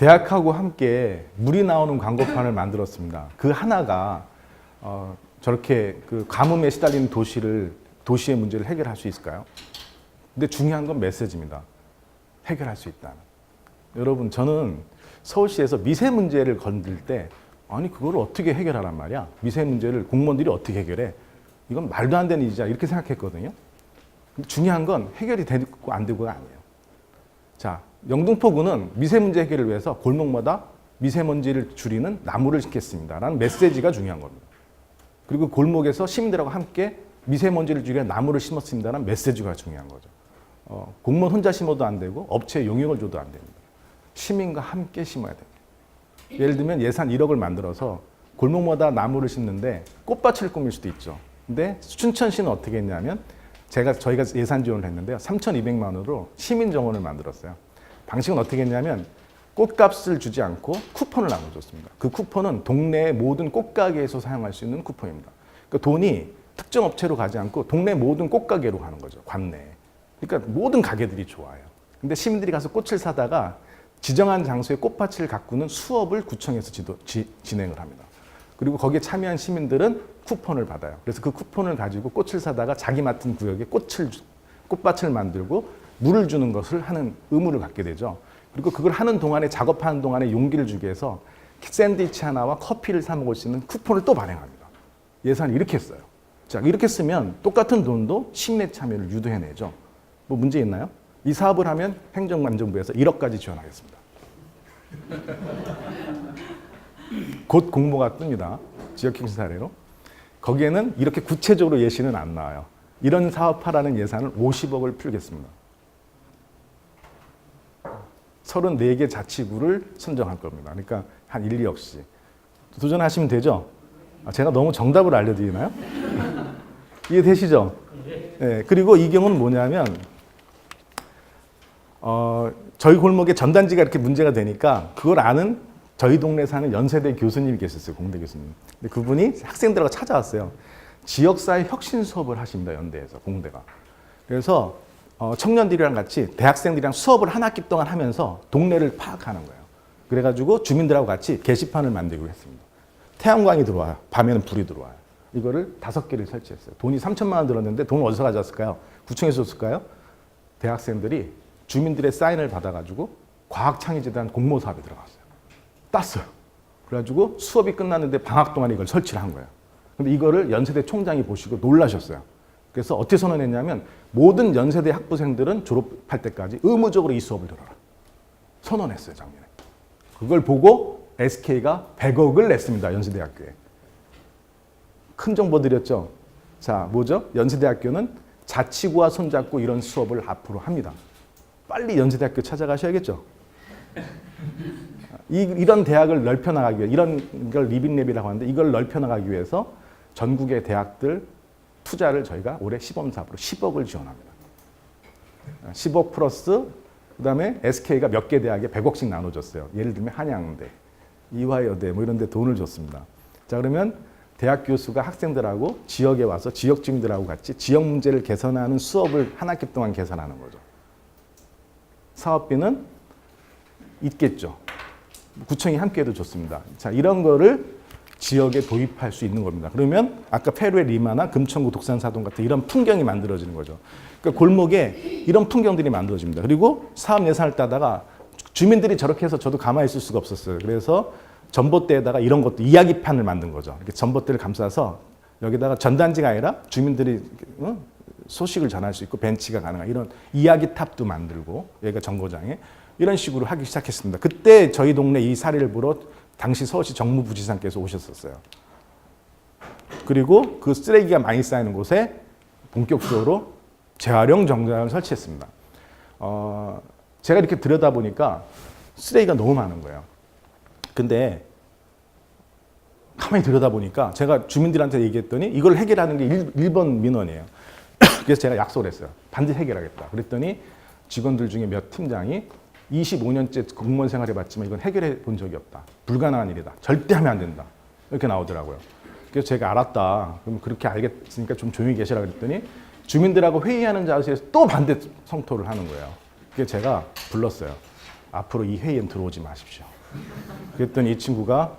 대학하고 함께 물이 나오는 광고판을 만들었습니다. 그 하나가 저렇게 그 가뭄에 시달리는 도시의 문제를 해결할 수 있을까요? 근데 중요한 건 메시지입니다. 해결할 수 있다는. 여러분, 저는 서울시에서 미세 문제를 건들 때 아니 그걸 어떻게 해결하란 말이야? 미세 문제를 공무원들이 어떻게 해결해? 이건 말도 안 되는 일이야. 이렇게 생각했거든요. 중요한 건 해결이 되고 안 되고가 아니에요. 자, 영등포구는 미세문제 해결을 위해서 골목마다 미세먼지를 줄이는 나무를 심겠습니다라는 메시지가 중요한 겁니다. 그리고 골목에서 시민들하고 함께 미세먼지를 줄이는 나무를 심었습니다라는 메시지가 중요한 거죠. 공무원 혼자 심어도 안 되고 업체에 용역을 줘도 안 됩니다. 시민과 함께 심어야 됩니다. 예를 들면 예산 1억을 만들어서 골목마다 나무를 심는데 꽃밭을 꾸밀 수도 있죠. 근데 춘천시는 어떻게 했냐면 저희가 예산 지원을 했는데요. 3,200만 원으로 시민 정원을 만들었어요. 방식은 어떻게 했냐면 꽃값을 주지 않고 쿠폰을 나눠줬습니다. 그 쿠폰은 동네의 모든 꽃가게에서 사용할 수 있는 쿠폰입니다. 그러니까 돈이 특정 업체로 가지 않고 동네 모든 꽃가게로 가는 거죠. 관내에. 그러니까 모든 가게들이 좋아요. 근데 시민들이 가서 꽃을 사다가 지정한 장소에 꽃밭을 가꾸는 수업을 구청에서 진행을 합니다. 그리고 거기에 참여한 시민들은 쿠폰을 받아요. 그래서 그 쿠폰을 가지고 꽃을 사다가 자기 맡은 구역에 꽃밭을 만들고 물을 주는 것을 하는 의무를 갖게 되죠. 그리고 그걸 하는 동안에 작업하는 동안에 용기를 주기 위해서 샌드위치 하나와 커피를 사 먹을 수 있는 쿠폰을 또 발행합니다. 예산을 이렇게 했어요. 자, 이렇게 쓰면 똑같은 돈도 시민의 참여를 유도해내죠. 뭐 문제 있나요? 이 사업을 하면 행정안전부에서 1억까지 지원하겠습니다. 곧 공모가 뜹니다. 지역행시 사례로. 거기에는 이렇게 구체적으로 예시는 안 나와요. 이런 사업하라는 예산을 50억을 풀겠습니다. 34개 자치구를 선정할 겁니다. 그러니까 한 1, 2억씩. 도전하시면 되죠? 제가 너무 정답을 알려드리나요? 이해되시죠? 네, 그리고 이 경우는 뭐냐면 저희 골목에 전단지가 이렇게 문제가 되니까 그걸 아는 저희 동네 사는 연세대 교수님이 계셨어요. 공대 교수님. 근데 그분이 학생들하고 찾아왔어요. 지역사회 혁신 수업을 하십니다. 연대에서, 공대가. 그래서 청년들이랑 같이 대학생들이랑 수업을 한 학기 동안 하면서 동네를 파악하는 거예요. 그래가지고 주민들하고 같이 게시판을 만들기로 했습니다. 태양광이 들어와요. 밤에는 불이 들어와요. 이거를 5개를 설치했어요. 돈이 3천만 원 들었는데 돈을 어디서 가져왔을까요? 구청에서 줬을까요? 대학생들이 주민들의 사인을 받아가지고 과학창의재단 공모사업에 들어갔어요. 땄어요. 그래가지고 수업이 끝났는데 방학 동안에 이걸 설치를 한 거예요. 근데 이거를 연세대 총장이 보시고 놀라셨어요. 그래서 어떻게 선언했냐면 모든 연세대 학부생들은 졸업할 때까지 의무적으로 이 수업을 들어라. 선언했어요, 작년에. 그걸 보고 SK가 100억을 냈습니다, 연세대학교에. 큰 정보 드렸죠? 자, 뭐죠? 연세대학교는 자치구와 손잡고 이런 수업을 앞으로 합니다. 빨리 연세대학교 찾아가셔야겠죠? 이런 대학을 넓혀나가기 위해, 이런 걸 리빙랩이라고 하는데 이걸 넓혀나가기 위해서 전국의 대학들 투자를 저희가 올해 시범사업으로 10억을 지원합니다. 10억 플러스 그다음에 SK가 몇 개 대학에 100억씩 나눠줬어요. 예를 들면 한양대, 이화여대 뭐 이런 데 돈을 줬습니다. 자, 그러면 대학 교수가 학생들하고 지역에 와서 지역 주민들하고 같이 지역 문제를 개선하는 수업을 한 학기 동안 개선하는 거죠. 사업비는 있겠죠. 구청이 함께해도 좋습니다. 자, 이런 거를 지역에 도입할 수 있는 겁니다. 그러면 아까 페루의 리마나 금천구 독산사동 같은 이런 풍경이 만들어지는 거죠. 그러니까 골목에 이런 풍경들이 만들어집니다. 그리고 사업 예산을 따다가 주민들이 저렇게 해서 저도 가만히 있을 수가 없었어요. 그래서 전봇대에다가 이런 것도 이야기판을 만든 거죠. 이렇게 전봇대를 감싸서 여기다가 전단지가 아니라 주민들이 소식을 전할 수 있고 벤치가 가능한 이런 이야기탑도 만들고 여기가 정거장에 이런 식으로 하기 시작했습니다. 그때 저희 동네 이 사례를 보러 당시 서울시 정무부지사께서 오셨었어요. 그리고 그 쓰레기가 많이 쌓이는 곳에 본격적으로 재활용 정장을 설치했습니다. 제가 이렇게 들여다보니까 쓰레기가 너무 많은 거예요. 근데 가만히 들여다보니까 제가 주민들한테 얘기했더니 이걸 해결하는 게 1번 민원이에요. 그래서 제가 약속을 했어요. 반드시 해결하겠다. 그랬더니 직원들 중에 몇 팀장이 25년째 공무원 생활해봤지만 이건 해결해 본 적이 없다. 불가능한 일이다. 절대 하면 안 된다. 이렇게 나오더라고요. 그래서 제가 알았다. 그럼 그렇게 알겠으니까 좀 조용히 계시라 그랬더니 주민들하고 회의하는 자리에서 또 반대 성토를 하는 거예요. 그래서 제가 불렀어요. 앞으로 이 회의엔 들어오지 마십시오. 그랬더니 이 친구가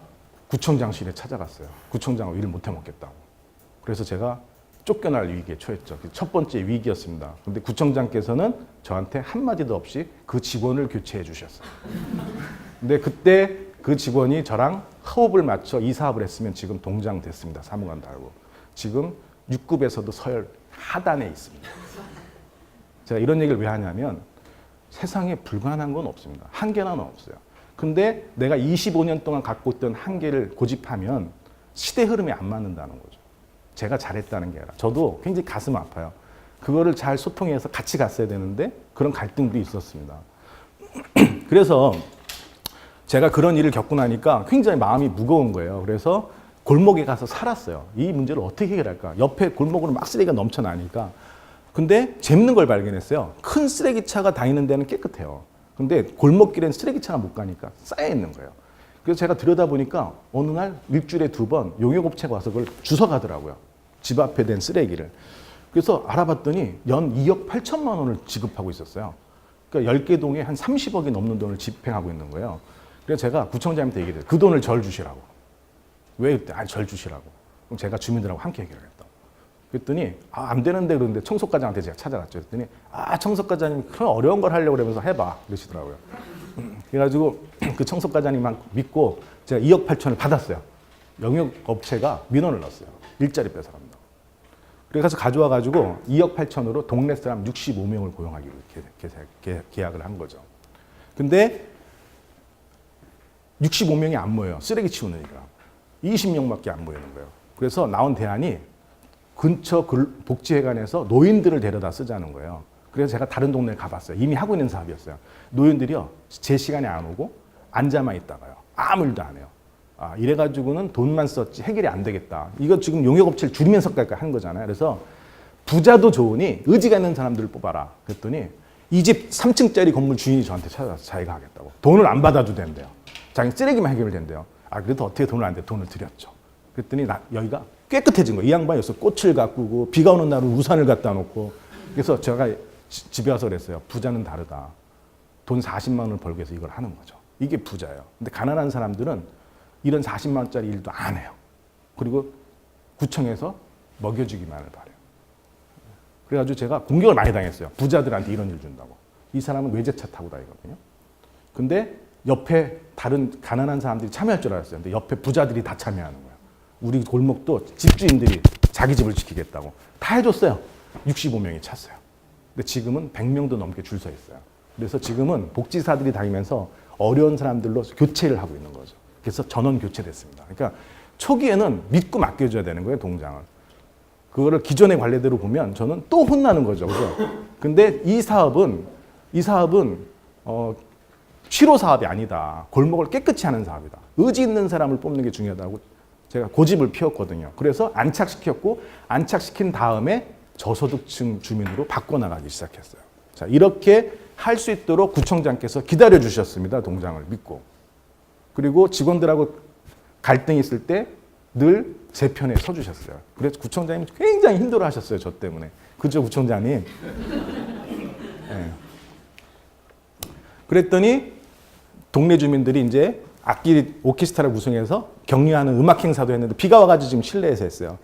구청장실에 찾아갔어요. 구청장은 일을 못 해먹겠다고. 그래서 제가 쫓겨날 위기에 처했죠. 첫 번째 위기였습니다. 근데 구청장께서는 저한테 한마디도 없이 그 직원을 교체해 주셨어요. 근데 그때 그 직원이 저랑 호흡을 맞춰 이 사업을 했으면 지금 동장 됐습니다. 사무관 달고. 지금 6급에서도 서열 하단에 있습니다. 제가 이런 얘기를 왜 하냐면 세상에 불가능한 건 없습니다. 한계는 없어요. 근데 내가 25년 동안 갖고 있던 한계를 고집하면 시대 흐름에 안 맞는다는 거죠. 제가 잘했다는 게 아니라 저도 굉장히 가슴 아파요. 그거를 잘 소통해서 같이 갔어야 되는데 그런 갈등들이 있었습니다. 그래서 제가 그런 일을 겪고 나니까 굉장히 마음이 무거운 거예요. 그래서 골목에 가서 살았어요. 이 문제를 어떻게 해결할까? 옆에 골목으로 막 쓰레기가 넘쳐나니까. 근데 재밌는 걸 발견했어요. 큰 쓰레기차가 다니는 데는 깨끗해요. 근데 골목길엔 쓰레기차가 못 가니까 쌓여 있는 거예요. 그래서 제가 들여다보니까 어느 날 일주일에 2번 용역업체가 와서 그걸 주워가더라고요. 집 앞에 된 쓰레기를. 그래서 알아봤더니 연 2억 8천만 원을 지급하고 있었어요. 그러니까 10개 동에 한 30억이 넘는 돈을 집행하고 있는 거예요. 그래서 제가 구청장님한테 얘기해요. 그 돈을 절 주시라고. 왜 그때? 절 주시라고. 그럼 제가 주민들하고 함께 해결하겠다고. 그랬더니 안 되는데 그러는데 청소과장한테 제가 찾아갔죠. 그랬더니 청소과장님 그런 어려운 걸 하려고 그러면서 해봐. 그러시더라고요. 그래가지고 그 청소과장님만 믿고 제가 2억 8천을 받았어요. 영역업체가 민원을 넣었어요. 일자리 뺏어간다고. 그래서 가져와가지고 2억 8천으로 동네 사람 65명을 고용하기로 계약을 한 거죠. 근데 65명이 안 모여요. 쓰레기 치우느니까. 20명밖에 안 모이는 거예요. 그래서 나온 대안이 근처 복지회관에서 노인들을 데려다 쓰자는 거예요. 그래서 제가 다른 동네에 가봤어요. 이미 하고 있는 사업이었어요. 노인들이요, 제 시간에 안 오고 앉아만 있다가요. 아무 일도 안 해요. 이래가지고는 돈만 썼지 해결이 안 되겠다. 이거 지금 용역업체를 줄이면서까지 하는 거잖아요. 그래서 부자도 좋으니 의지가 있는 사람들을 뽑아라. 그랬더니 이 집 3층짜리 건물 주인이 저한테 찾아와서 자기가 하겠다고. 돈을 안 받아도 된대요. 자기 쓰레기만 해결된대요. 그래도 어떻게 돈을 안 돼? 돈을 드렸죠. 그랬더니 여기가 깨끗해진 거예요. 이 양반이 여기서 꽃을 가꾸고 비가 오는 날은 우산을 갖다 놓고. 그래서 제가 집에 와서 그랬어요. 부자는 다르다. 돈 40만 원을 벌기 위해서 이걸 하는 거죠. 이게 부자예요. 근데 가난한 사람들은 이런 40만 원짜리 일도 안 해요. 그리고 구청에서 먹여주기만을 바래요. 그래가지고 제가 공격을 많이 당했어요. 부자들한테 이런 일 준다고. 이 사람은 외제차 타고 다니거든요. 근데 옆에 다른 가난한 사람들이 참여할 줄 알았어요. 근데 옆에 부자들이 다 참여하는 거예요. 우리 골목도 집주인들이 자기 집을 지키겠다고. 다 해줬어요. 65명이 찼어요. 근데 지금은 100명도 넘게 줄 서 있어요. 그래서 지금은 복지사들이 다니면서 어려운 사람들로 교체를 하고 있는 거죠. 그래서 전원 교체됐습니다. 그러니까 초기에는 믿고 맡겨줘야 되는 거예요, 동장을. 그거를 기존의 관례대로 보면 저는 또 혼나는 거죠. 그죠? 근데 이 사업은 취로 사업이 아니다. 골목을 깨끗이 하는 사업이다. 의지 있는 사람을 뽑는 게 중요하다고 제가 고집을 피웠거든요. 그래서 안착시켰고 안착시킨 다음에 저소득층 주민으로 바꿔나가기 시작했어요. 자, 이렇게 할 수 있도록 구청장께서 기다려 주셨습니다. 동장을 믿고. 그리고 직원들하고 갈등이 있을 때 늘 제 편에 서주셨어요. 그래서 구청장님이 굉장히 힘들어 하셨어요. 저 때문에. 그죠, 구청장님? 네. 그랬더니 동네 주민들이 이제 악기 오케스트라를 구성해서 격려하는 음악 행사도 했는데 비가 와가지고 지금 실내에서 했어요.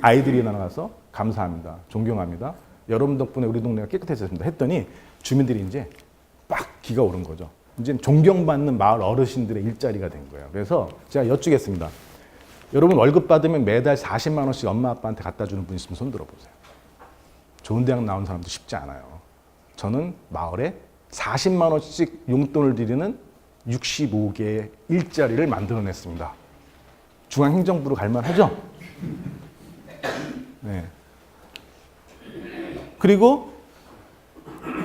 아이들이 나가서 감사합니다. 존경합니다. 여러분 덕분에 우리 동네가 깨끗해졌습니다. 했더니 주민들이 이제 빡 기가 오른 거죠. 이제 존경받는 마을 어르신들의 일자리가 된 거예요. 그래서 제가 여쭙겠습니다. 여러분 월급 받으면 매달 40만 원씩 엄마 아빠한테 갖다 주는 분 있으면 손 들어보세요. 좋은 대학 나온 사람도 쉽지 않아요. 저는 마을에 40만 원씩 용돈을 드리는 65개의 일자리를 만들어냈습니다. 중앙행정부로 갈만하죠? 네. 그리고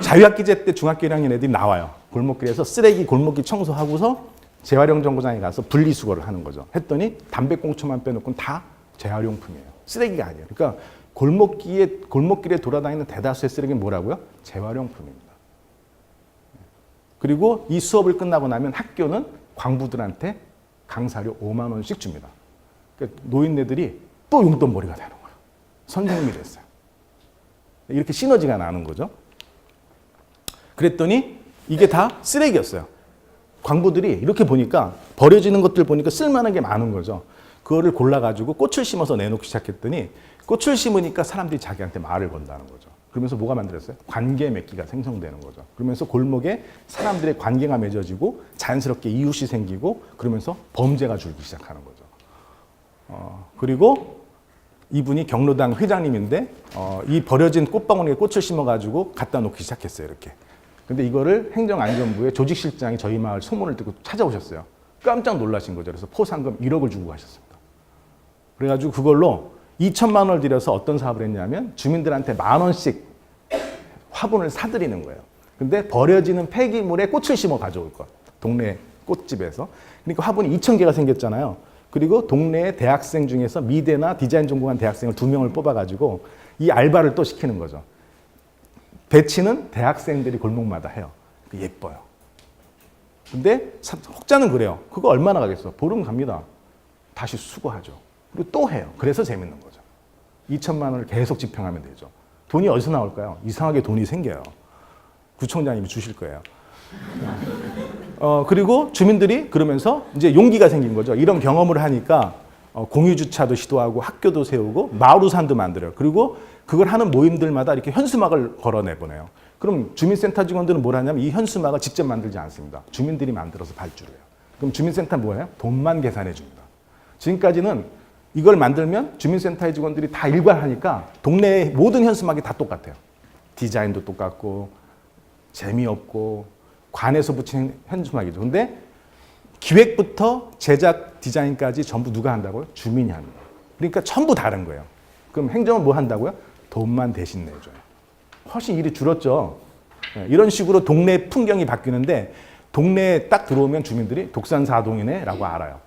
자유학기제 때 중학교 1학년 애들이 나와요. 골목길에서 쓰레기 골목길 청소하고서 재활용 정거장에 가서 분리수거를 하는 거죠. 했더니 담배꽁초만 빼놓고는 다 재활용품이에요. 쓰레기가 아니에요. 그러니까 골목길에 돌아다니는 대다수의 쓰레기는 뭐라고요? 재활용품입니다. 그리고 이 수업을 끝나고 나면 학교는 광부들한테 강사료 5만 원씩 줍니다. 그러니까 노인네들이 또 용돈벌이가 되는 거예요. 선생님이 됐어요. 이렇게 시너지가 나는 거죠. 그랬더니 이게 다 쓰레기였어요. 광부들이 이렇게 보니까 버려지는 것들 보니까 쓸만한 게 많은 거죠. 그거를 골라가지고 꽃을 심어서 내놓기 시작했더니 꽃을 심으니까 사람들이 자기한테 말을 건다는 거죠. 그러면서 뭐가 만들었어요? 관계 맺기가 생성되는 거죠. 그러면서 골목에 사람들의 관계가 맺어지고 자연스럽게 이웃이 생기고 그러면서 범죄가 줄기 시작하는 거죠. 그리고 이분이 경로당 회장님인데 이 버려진 꽃바구니에 꽃을 심어가지고 갖다 놓기 시작했어요. 이렇게. 근데 이거를 행정안전부의 조직실장이 저희 마을 소문을 듣고 찾아오셨어요. 깜짝 놀라신 거죠. 그래서 포상금 1억을 주고 가셨습니다. 그래가지고 그걸로 2천만 원을 들여서 어떤 사업을 했냐면 주민들한테 10,000원씩 화분을 사드리는 거예요. 근데 버려지는 폐기물에 꽃을 심어 가져올 것. 동네 꽃집에서. 그러니까 화분이 2,000개가 생겼잖아요. 그리고 동네의 대학생 중에서 미대나 디자인 전공한 대학생을 2명을 뽑아가지고 이 알바를 또 시키는 거죠. 배치는 대학생들이 골목마다 해요. 예뻐요. 근데 혹자는 그래요. 그거 얼마나 가겠어? 보름 갑니다. 다시 수거하죠. 그리고 또 해요. 그래서 재밌는 거죠. 2천만 원을 계속 집행하면 되죠. 돈이 어디서 나올까요? 이상하게 돈이 생겨요. 구청장님이 주실 거예요. 그리고 주민들이 그러면서 이제 용기가 생긴 거죠. 이런 경험을 하니까 공유주차도 시도하고 학교도 세우고 마루산도 만들어요. 그리고 그걸 하는 모임들마다 이렇게 현수막을 걸어내보내요. 그럼 주민센터 직원들은 뭘 하냐면 이 현수막을 직접 만들지 않습니다. 주민들이 만들어서 발주를 해요. 그럼 주민센터는 뭐예요? 돈만 계산해 줍니다. 지금까지는 이걸 만들면 주민센터의 직원들이 다 일괄하니까 동네의 모든 현수막이 다 똑같아요. 디자인도 똑같고 재미없고 관에서 붙인 현수막이죠. 근데 기획부터 제작 디자인까지 전부 누가 한다고요? 주민이 합니다. 그러니까 전부 다른 거예요. 그럼 행정은 뭐 한다고요? 돈만 대신 내줘요. 훨씬 일이 줄었죠. 이런 식으로 동네 풍경이 바뀌는데 동네에 딱 들어오면 주민들이 독산사동이네 라고 알아요.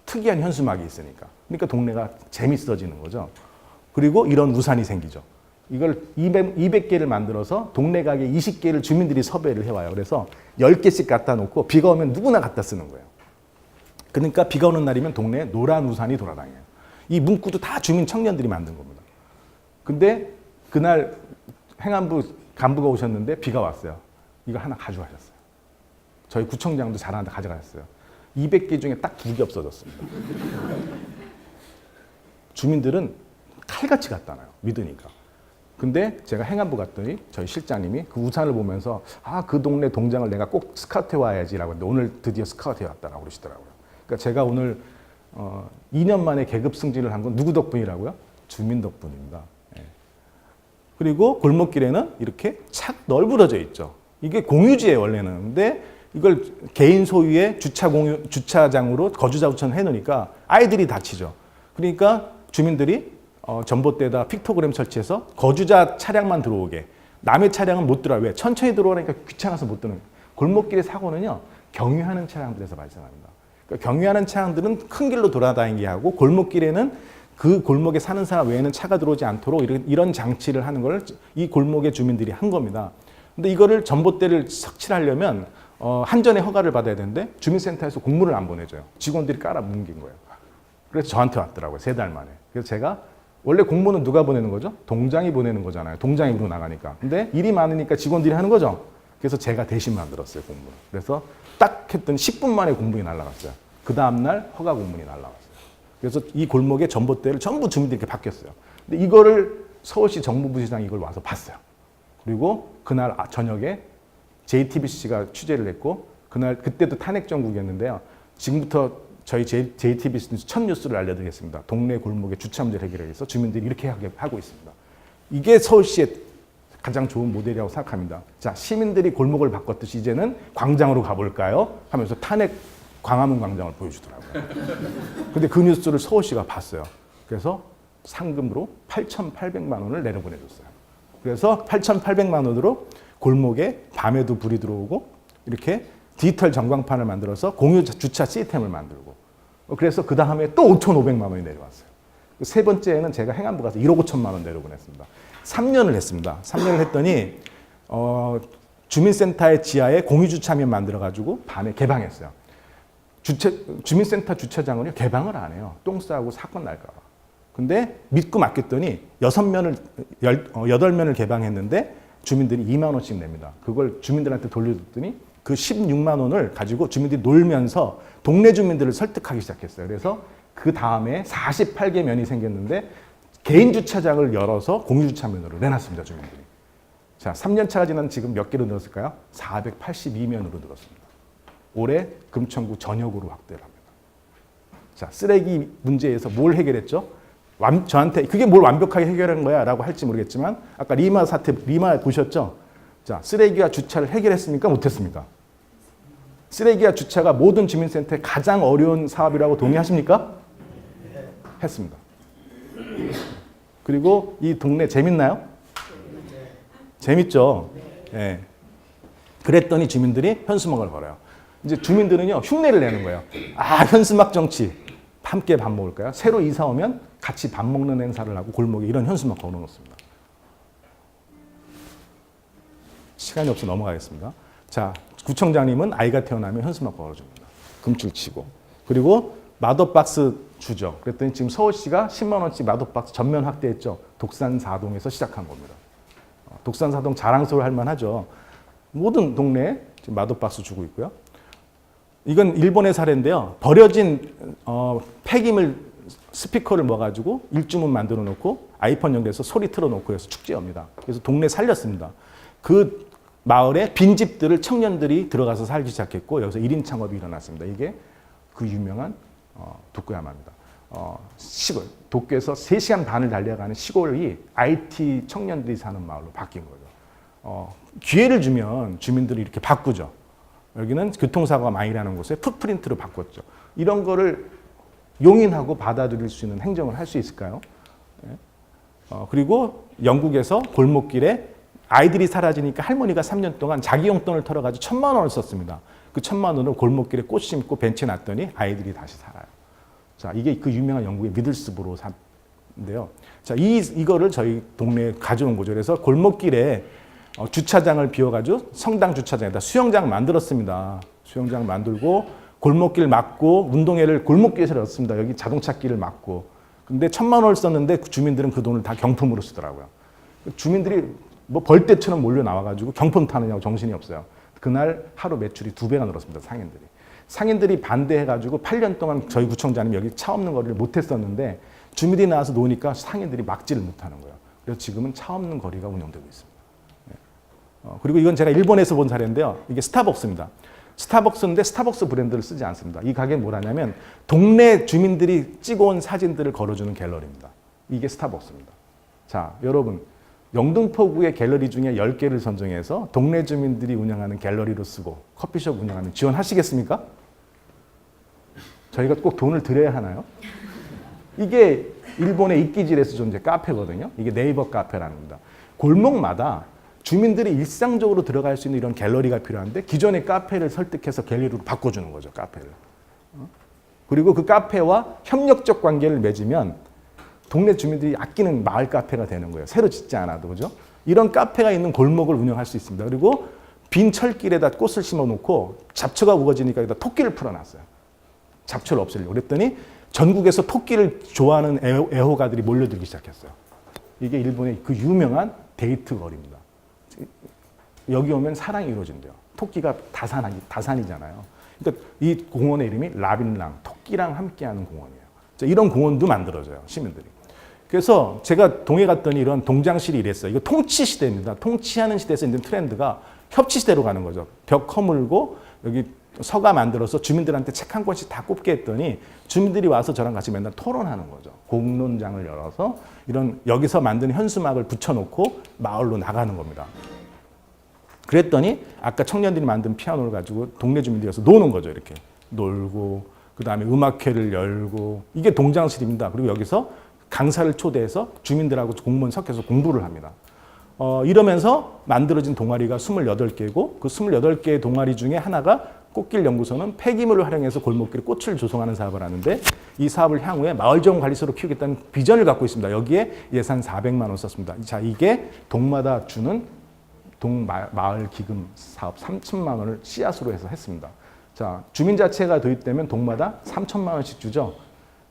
특이한 현수막이 있으니까. 그러니까 동네가 재밌어지는 거죠. 그리고 이런 우산이 생기죠. 이걸 200개를 만들어서 동네 가게 20개를 주민들이 섭외를 해와요. 그래서 10개씩 갖다 놓고 비가 오면 누구나 갖다 쓰는 거예요. 그러니까 비가 오는 날이면 동네에 노란 우산이 돌아다녀요. 이 문구도 다 주민 청년들이 만든 겁니다. 근데 그날 행안부 간부가 오셨는데 비가 왔어요. 이거 하나 가져가셨어요. 저희 구청장도 잘하는데 가져가셨어요. 200개 중에 딱 2개 없어졌습니다. 주민들은 칼같이 갖다 놔요. 믿으니까. 근데 제가 행안부 갔더니 저희 실장님이 그 우산을 보면서 그 동네 동장을 내가 꼭 스카우트해 와야지라고 했는데 오늘 드디어 스카우트해 왔다라고 그러시더라고요. 그러니까 제가 오늘 2년 만에 계급 승진을 한 건 누구 덕분이라고요? 주민 덕분입니다. 예. 그리고 골목길에는 이렇게 착 널브러져 있죠. 이게 공유지예요, 원래는. 근데 이걸 개인 소유의 주차장으로 거주자 우천 해놓으니까 아이들이 다치죠. 그러니까 주민들이 전봇대에다 픽토그램 설치해서 거주자 차량만 들어오게. 남의 차량은 못 들어와요. 왜? 천천히 들어오니까 귀찮아서 못 드는. 골목길의 사고는요, 경유하는 차량들에서 발생합니다. 그러니까 경유하는 차량들은 큰 길로 돌아다니게 하고 골목길에는 그 골목에 사는 사람 외에는 차가 들어오지 않도록 이런 장치를 하는 걸 이 골목의 주민들이 한 겁니다. 근데 이거를 전봇대를 설치하려면 한전의 허가를 받아야 되는데 주민센터에서 공문을 안 보내줘요. 직원들이 깔아 뭉긴 거예요. 그래서 저한테 왔더라고요. 3달 만에. 그래서 제가 원래 공문은 누가 보내는 거죠? 동장이 보내는 거잖아요. 동장이 으로 나가니까. 근데 일이 많으니까 직원들이 하는 거죠. 그래서 제가 대신 만들었어요, 공문을. 그래서 딱 했더니 10분 만에 공문이 날라갔어요. 그 다음날 허가 공문이 날라갔어요. 그래서 이 골목의 전봇대를 전부 주민들이 이렇게 바뀌었어요. 근데 이거를 서울시 정무부시장이 이걸 와서 봤어요. 그리고 그날 저녁에 JTBC가 취재를 했고 그때도 탄핵 정국이었는데요. 지금부터 저희 JTBC 뉴스 첫 뉴스를 알려드리겠습니다. 동네 골목의 주차 문제를 해결하기 위해서 주민들이 이렇게 하고 있습니다. 이게 서울시의 가장 좋은 모델이라고 생각합니다. 자, 시민들이 골목을 바꿨듯이 이제는 광장으로 가볼까요? 하면서 탄핵 광화문 광장을 보여주더라고요. 근데 그 뉴스를 서울시가 봤어요. 그래서 상금으로 8,800만 원을 내려보내줬어요. 그래서 8,800만 원으로 골목에 밤에도 불이 들어오고 이렇게 디지털 전광판을 만들어서 공유 주차 시스템을 만들고 그래서 그 다음에 또 5,500만 원이 내려왔어요. 세 번째에는 제가 행안부 가서 1억 5천만 원 내려보냈습니다. 3년을 했습니다. 3년을 했더니 주민센터의 지하에 공유주차면 만들어가지고 밤에 개방했어요. 주민센터 주차장을 개방을 안 해요. 똥 싸고 사건 날까 봐. 근데 믿고 맡겼더니 8면을 개방했는데 주민들이 2만 원씩 냅니다. 그걸 주민들한테 돌려줬더니 그 16만 원을 가지고 주민들이 놀면서 동네 주민들을 설득하기 시작했어요. 그래서 그 다음에 48개 면이 생겼는데 개인 주차장을 열어서 공유 주차면으로 내놨습니다, 주민들이. 자, 3년 차가 지난 지금 몇 개로 늘었을까요? 482면으로 늘었습니다. 올해 금천구 전역으로 확대를 합니다. 자, 쓰레기 문제에서 뭘 해결했죠? 저한테 그게 뭘 완벽하게 해결한 거야 라고 할지 모르겠지만 아까 리마 사태, 리마 보셨죠? 자, 쓰레기와 주차를 해결했습니까? 못했습니까? 쓰레기와 주차가 모든 주민센터의 가장 어려운 사업이라고 동의하십니까? 했습니다. 그리고 이 동네 재밌나요? 재밌죠? 예. 그랬더니 주민들이 현수막을 걸어요. 이제 주민들은요, 흉내를 내는 거예요. 아, 현수막 정치. 함께 밥 먹을까요? 새로 이사 오면 같이 밥 먹는 행사를 하고 골목에 이런 현수막 걸어놓습니다. 시간이 없어 넘어가겠습니다. 자, 구청장님은 아이가 태어나면 현수막 걸어줍니다. 금줄치고. 그리고 마더박스 주죠. 그랬더니 지금 서울시가 10만 원씩 마더박스 전면 확대했죠. 독산사동에서 시작한 겁니다. 독산사동 자랑스러워 할 만하죠. 모든 동네에 지금 마더박스 주고 있고요. 이건 일본의 사례인데요. 버려진 폐기물 스피커를 모아가지고 일주문 만들어 놓고 아이폰 연결해서 소리 틀어 놓고 해서 축제합니다. 그래서 동네 살렸습니다. 그 마을에 빈집들을 청년들이 들어가서 살기 시작했고 여기서 1인 창업이 일어났습니다. 이게 그 유명한 도쿄야마입니다. 시골, 도쿄에서 3시간 반을 달려가는 시골이 IT 청년들이 사는 마을로 바뀐 거죠. 기회를 주면 주민들이 이렇게 바꾸죠. 여기는 교통사고가 많이 나는 곳에 풋프린트로 바꿨죠. 이런 거를 용인하고 받아들일 수 있는 행정을 할 수 있을까요? 그리고 영국에서 골목길에 아이들이 사라지니까 할머니가 3년 동안 자기 용돈을 털어가지고 1,000만 원을 썼습니다. 그 1,000만 원을 골목길에 꽃 심고 벤치에 놨더니 아이들이 다시 살아요. 자, 이게 그 유명한 영국의 미들스브로인데요. 자, 이거를 저희 동네에 가져온 거죠. 그래서 골목길에 주차장을 비워가지고 성당 주차장에다 수영장 만들었습니다. 수영장 만들고 골목길 막고 운동회를 골목길에서 열었습니다. 여기 자동차길을 막고. 근데 1,000만 원을 썼는데 주민들은 그 돈을 다 경품으로 쓰더라고요. 주민들이 뭐 벌떼처럼 몰려 나와가지고 경품 타느냐고 정신이 없어요. 그날 하루 매출이 2배가 늘었습니다. 상인들이. 상인들이 반대해가지고 8년 동안 저희 구청장님 여기 차 없는 거리를 못했었는데 주민들이 나와서 노니까 상인들이 막지를 못하는 거예요. 그래서 지금은 차 없는 거리가 운영되고 있습니다. 그리고 이건 제가 일본에서 본 사례인데요. 이게 스타벅스입니다. 스타벅스인데 스타벅스 브랜드를 쓰지 않습니다. 이 가게는 뭐라냐면 동네 주민들이 찍어온 사진들을 걸어주는 갤러리입니다. 이게 스타벅스입니다. 자, 여러분 영등포구의 갤러리 중에 10개를 선정해서 동네 주민들이 운영하는 갤러리로 쓰고 커피숍 운영하는 지원하시겠습니까? 저희가 꼭 돈을 드려야 하나요? 이게 일본의 이끼질에서 존재 카페거든요. 이게 네이버 카페라는 겁니다. 골목마다 주민들이 일상적으로 들어갈 수 있는 이런 갤러리가 필요한데 기존의 카페를 설득해서 갤러리로 바꿔주는 거죠. 카페를. 그리고 그 카페와 협력적 관계를 맺으면 동네 주민들이 아끼는 마을 카페가 되는 거예요. 새로 짓지 않아도. 그죠? 이런 카페가 있는 골목을 운영할 수 있습니다. 그리고 빈 철길에다 꽃을 심어놓고 잡초가 우거지니까 여기다 토끼를 풀어놨어요. 잡초를 없애려고. 그랬더니 전국에서 토끼를 좋아하는 애호가들이 몰려들기 시작했어요. 이게 일본의 그 유명한 데이트 거리입니다. 여기 오면 사랑이 이루어진대요. 토끼가 다산이잖아요. 그러니까 이 공원의 이름이 라빈랑, 토끼랑 함께하는 공원이에요. 이런 공원도 만들어져요, 시민들이. 그래서 제가 동해 갔더니 이런 동장실이 이랬어요. 이거 통치 시대입니다. 통치하는 시대에서 있는 트렌드가 협치 시대로 가는 거죠. 벽 허물고 여기 서가 만들어서 주민들한테 책 한 권씩 다 꼽게 했더니 주민들이 와서 저랑 같이 맨날 토론하는 거죠. 공론장을 열어서 이런 여기서 만든 현수막을 붙여놓고 마을로 나가는 겁니다. 그랬더니 아까 청년들이 만든 피아노를 가지고 동네 주민들이 와서 노는 거죠. 이렇게 놀고 그 다음에 음악회를 열고 이게 동장실입니다. 그리고 여기서 강사를 초대해서 주민들하고 공무원 섞여서 공부를 합니다. 이러면서 만들어진 동아리가 28개고 그 28개의 동아리 중에 하나가 꽃길연구소는 폐기물을 활용해서 골목길에 꽃을 조성하는 사업을 하는데 이 사업을 향후에 마을정관리소로 키우겠다는 비전을 갖고 있습니다. 여기에 예산 400만 원 썼습니다. 자, 이게 동마다 주는 동마을 기금 사업 3천만 원을 씨앗으로 해서 했습니다. 자, 주민자치가 도입되면 동마다 3천만 원씩 주죠.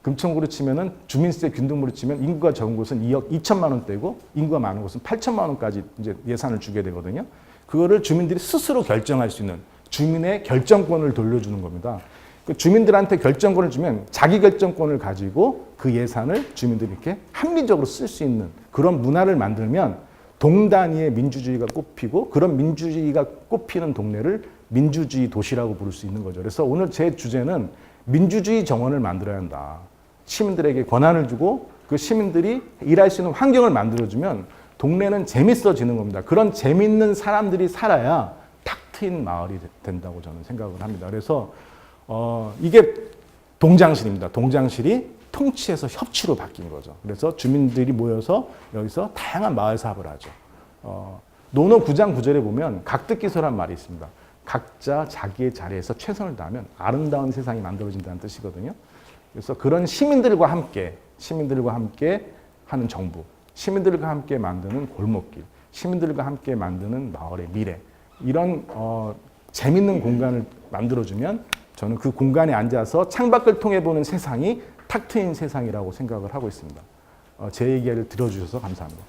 금천구로 치면은 주민세 균등으로 치면 인구가 적은 곳은 2억 2천만 원대고 인구가 많은 곳은 8천만 원까지 이제 예산을 주게 되거든요. 그거를 주민들이 스스로 결정할 수 있는 주민의 결정권을 돌려주는 겁니다. 그 주민들한테 결정권을 주면 자기 결정권을 가지고 그 예산을 주민들이 이렇게 합리적으로 쓸 수 있는 그런 문화를 만들면 동단위의 민주주의가 꽃피고 그런 민주주의가 꽃피는 동네를 민주주의 도시라고 부를 수 있는 거죠. 그래서 오늘 제 주제는 민주주의 정원을 만들어야 한다. 시민들에게 권한을 주고 그 시민들이 일할 수 있는 환경을 만들어주면 동네는 재밌어지는 겁니다. 그런 재밌는 사람들이 살아야 탁 트인 마을이 된다고 저는 생각을 합니다. 그래서 이게 동장실입니다. 동장실이 통치에서 협치로 바뀐 거죠. 그래서 주민들이 모여서 여기서 다양한 마을 사업을 하죠. 논어 9장 9절에 보면 각듣기서란 말이 있습니다. 각자 자기의 자리에서 최선을 다하면 아름다운 세상이 만들어진다는 뜻이거든요. 그래서 그런 시민들과 함께 하는 정부, 시민들과 함께 만드는 골목길, 시민들과 함께 만드는 마을의 미래, 이런 재밌는 공간을 만들어주면 저는 그 공간에 앉아서 창밖을 통해 보는 세상이 탁 트인 세상이라고 생각을 하고 있습니다. 제 얘기를 들어주셔서 감사합니다.